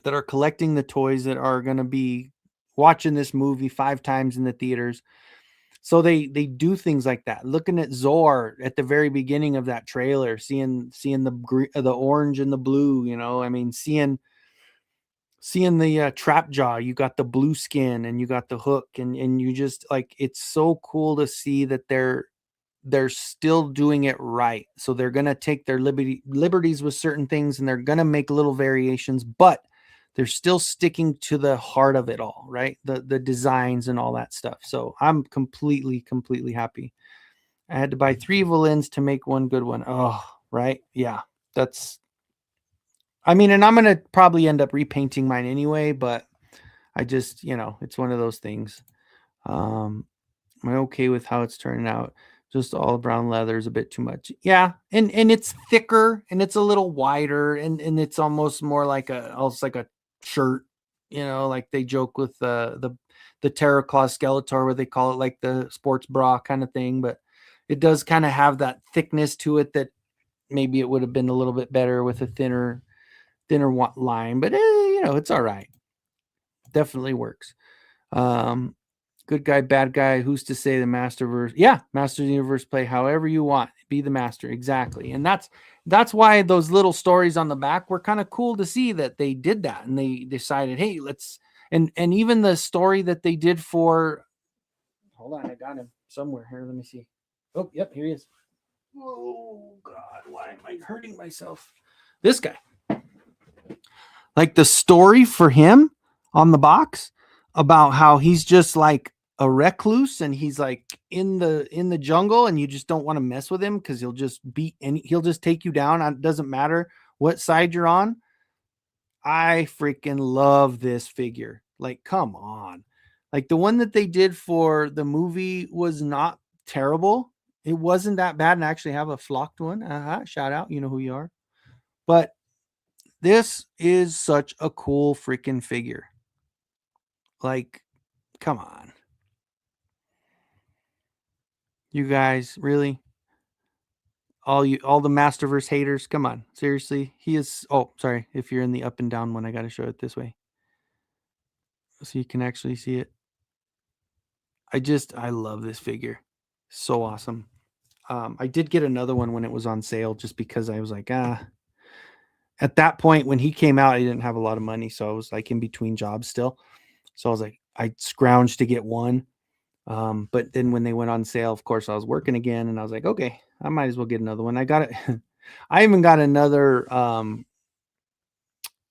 that are collecting the toys that are going to be watching this movie 5 times in the theaters. So they do things like that. Looking at Zor at the very beginning of that trailer, seeing the orange and the blue, I mean, seeing the trap jaw, you got the blue skin and you got the hook, and you just like, it's so cool to see that they're still doing it right. So they're going to take their liberties with certain things, and they're going to make little variations, but they're still sticking to the heart of it all, right? The designs and all that stuff. So I'm completely happy. I had to buy 3 villains to make one good one. Oh, right. Yeah. And I'm going to probably end up repainting mine anyway, but I just, it's one of those things. Am I okay with how it's turning out? Just all brown leather is a bit too much. Yeah, and it's thicker and it's a little wider, and it's almost more like almost like a shirt. Like they joke with the Terraclaw Skeletor, where they call it like the sports bra kind of thing, but it does kind of have that thickness to it that maybe it would have been a little bit better with a thinner line. But it's all right. Definitely works. Good guy, bad guy. Who's to say the Masterverse? Yeah, Master of the Universe, play however you want. Be the master. Exactly. And that's why those little stories on the back were kind of cool to see that they did that. And they decided, hey, let's and even the story that they did for, hold on, I got him somewhere here. Let me see. Oh, yep, here he is. Oh God, why am I hurting myself? This guy. Like the story for him on the box about how he's just like a recluse, and he's like in the jungle, and you just don't want to mess with him because he'll just he'll just take you down. It doesn't matter what side you're on. I freaking love this figure. Like, come on. Like the one that they did for the movie was not terrible. It wasn't that bad, and I actually have a flocked one. Shout out, you know who you are. But this is such a cool freaking figure. Like, come on. You guys, really? All the Masterverse haters, come on. Seriously? He is, oh, sorry. If you're in the up and down one, I got to show it this way so you can actually see it. I love this figure. So awesome. I did get another one when it was on sale just because I was like, at that point when he came out, I didn't have a lot of money, so I was like in between jobs still. So I was like, I scrounged to get one. But then when they went on sale, of course, I was working again, and I was like, okay, I might as well get another one. I got it. I even got another.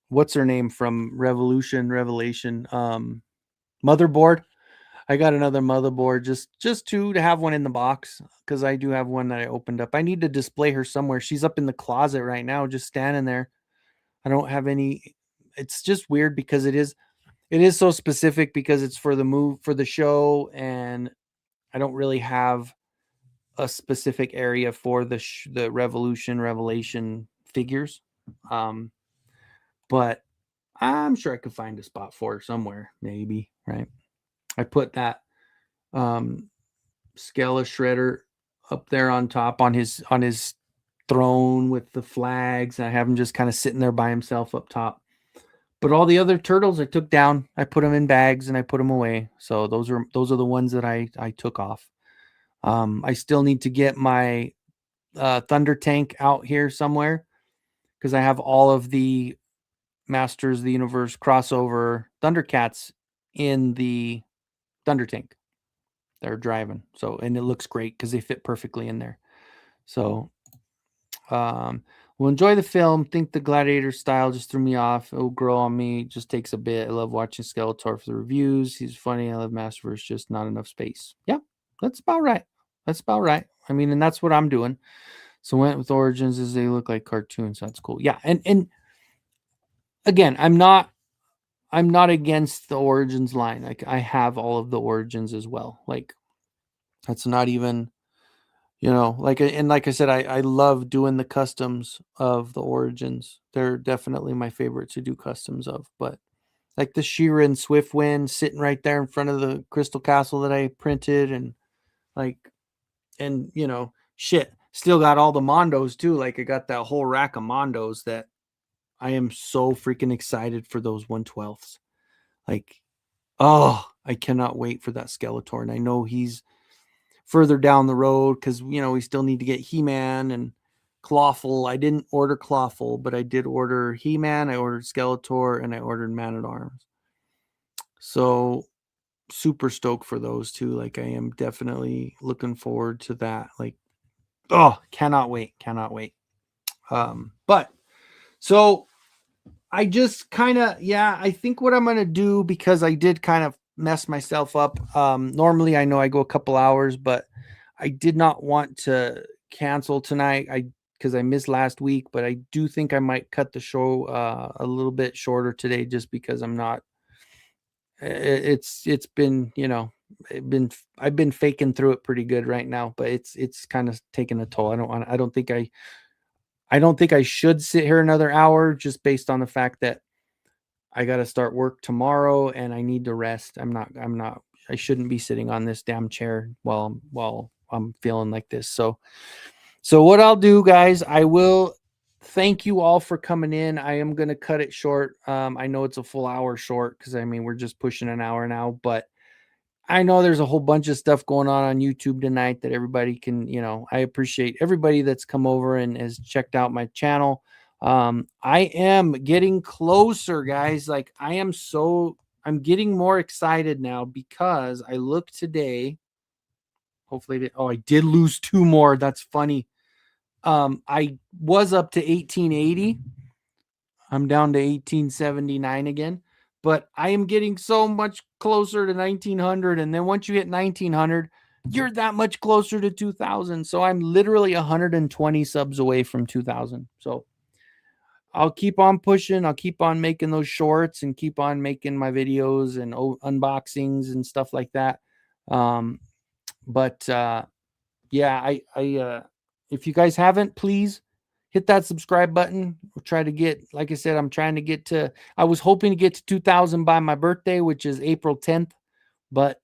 What's her name from Revelation? Motherboard. I got another motherboard just to have one in the box because I do have one that I opened up. I need to display her somewhere. She's up in the closet right now, just standing there. I don't have any. It's just weird because it is so specific because it's for the move for the show, and I don't really have a specific area for the Revelation figures. Um, but I'm sure I could find a spot for her somewhere, maybe, right? I put that Scala shredder up there on top on his throne with the flags. I have him just kind of sitting there by himself up top. But all the other turtles I took down. I put them in bags and I put them away. So those are the ones that I took off. I still need to get my Thunder Tank out here somewhere because I have all of the Masters of the Universe crossover Thundercats in the Thunder Tank. They're driving. So, and it looks great because they fit perfectly in there. So, we'll enjoy the film. Think the Gladiator style just threw me off. It'll grow on me. Just takes a bit. I love watching Skeletor for the reviews. He's funny. I love Masterverse. Just not enough space. Yeah, that's about right. That's about right. I mean, and that's what I'm doing. So went with Origins as they look like cartoons. That's cool. Yeah, and again, I'm not against the Origins line. Like I have all of the Origins as well. Like that's not even, like, and like I said, I love doing the customs of the Origins. They're definitely my favorite to do customs of. But like the She-Ra and Swiftwind sitting right there in front of the Crystal Castle that I printed, and like, and shit, still got all the Mondos too. Like I got that whole rack of Mondos that I am so freaking excited for those 1/12s. Like, oh, I cannot wait for that Skeletor. And I know he's further down the road because, we still need to get He-Man and Clawful. I didn't order Clawful, but I did order He-Man. I ordered Skeletor and I ordered Man-at-Arms. So super stoked for those two. Like I am definitely looking forward to that. Like, oh, cannot wait. But so I just kind of, I think what I'm going to do, because I did kind of mess myself up. Normally I know I go a couple hours, but I did not want to cancel tonight. Because I missed last week, but I do think I might cut the show a little bit shorter today, just because I'm not. It's been, I've been faking through it pretty good right now, but it's kind of taking a toll. I don't think I should sit here another hour just based on the fact that I got to start work tomorrow and I need to rest. I shouldn't be sitting on this damn chair while I'm feeling like this. So what I'll do, guys, I will thank you all for coming in. I am going to cut it short. I know it's a full hour short because we're just pushing an hour now, but I know there's a whole bunch of stuff going on YouTube tonight that everybody can, I appreciate everybody that's come over and has checked out my channel. I am getting closer, guys. Like I'm getting more excited now because I looked today. Hopefully, I did lose 2 more. That's funny. I was up to 1880. I'm down to 1879 again, but I am getting so much closer to 1900. And then once you hit 1900, you're that much closer to 2000. So I'm literally 120 subs away from 2000. So I'll keep on pushing. I'll keep on making those shorts and keep on making my videos and unboxings and stuff like that. But if you guys haven't, please hit that subscribe button. We'll try to get, like I said, I was hoping to get to 2000 by my birthday, which is April 10th, but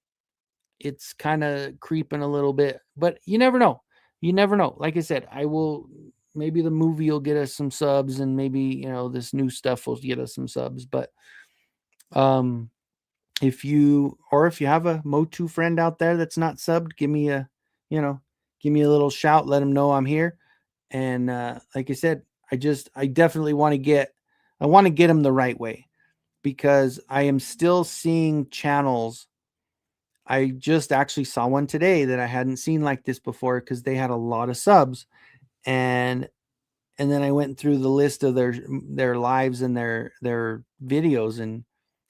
it's kind of creeping a little bit, but you never know. Like I said, maybe the movie will get us some subs, and maybe, this new stuff will get us some subs, but, if you have a Motu friend out there that's not subbed, give me a little shout, let them know I'm here. And like I said, I definitely want to get them the right way, because I am still seeing channels. I just actually saw one today that I hadn't seen like this before, because they had a lot of subs, and then I went through the list of their lives and their videos, and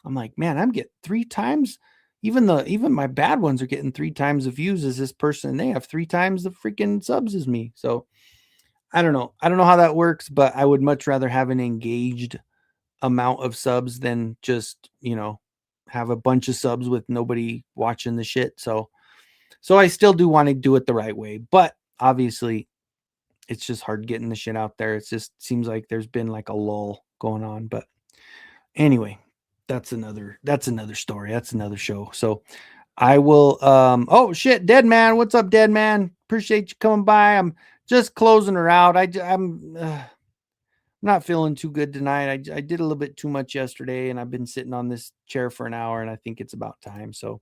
I'm like, man, I'm getting 3 times. Even my bad ones are getting 3 times the views as this person, and they have 3 times the freaking subs as me. So I don't know. I don't know how that works, but I would much rather have an engaged amount of subs than just, have a bunch of subs with nobody watching the shit. So I still do want to do it the right way, but obviously it's just hard getting the shit out there. It just seems like there's been like a lull going on. But anyway, that's another story. That's another show. So I will oh shit, Dead Man. What's up, Dead Man? Appreciate you coming by. I'm just closing her out. I'm not feeling too good tonight. I did a little bit too much yesterday, and I've been sitting on this chair for an hour, and I think it's about time. So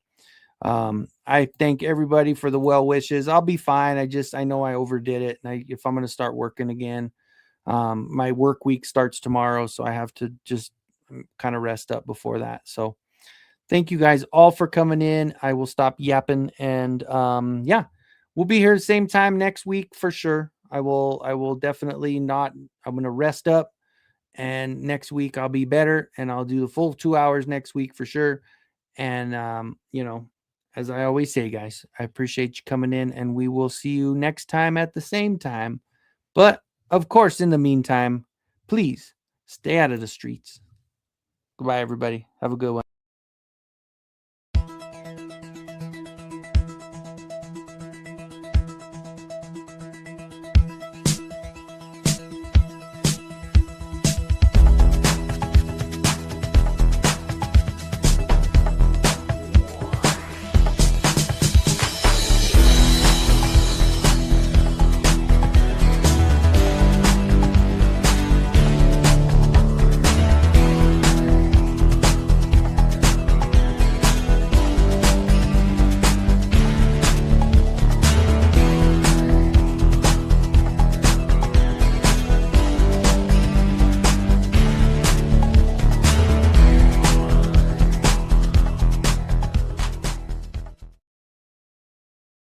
I thank everybody for the well wishes. I'll be fine. I know I overdid it. And if I'm going to start working again, my work week starts tomorrow, so I have to just kind of rest up before that. So thank you guys all for coming in. I will stop yapping, and yeah, we'll be here the same time next week for sure. I will definitely not. I'm going to rest up, and next week I'll be better, and I'll do the full 2 hours next week for sure. And as I always say, guys, I appreciate you coming in, and we will see you next time at the same time. But of course, in the meantime, please stay out of the streets. Goodbye, everybody. Have a good one.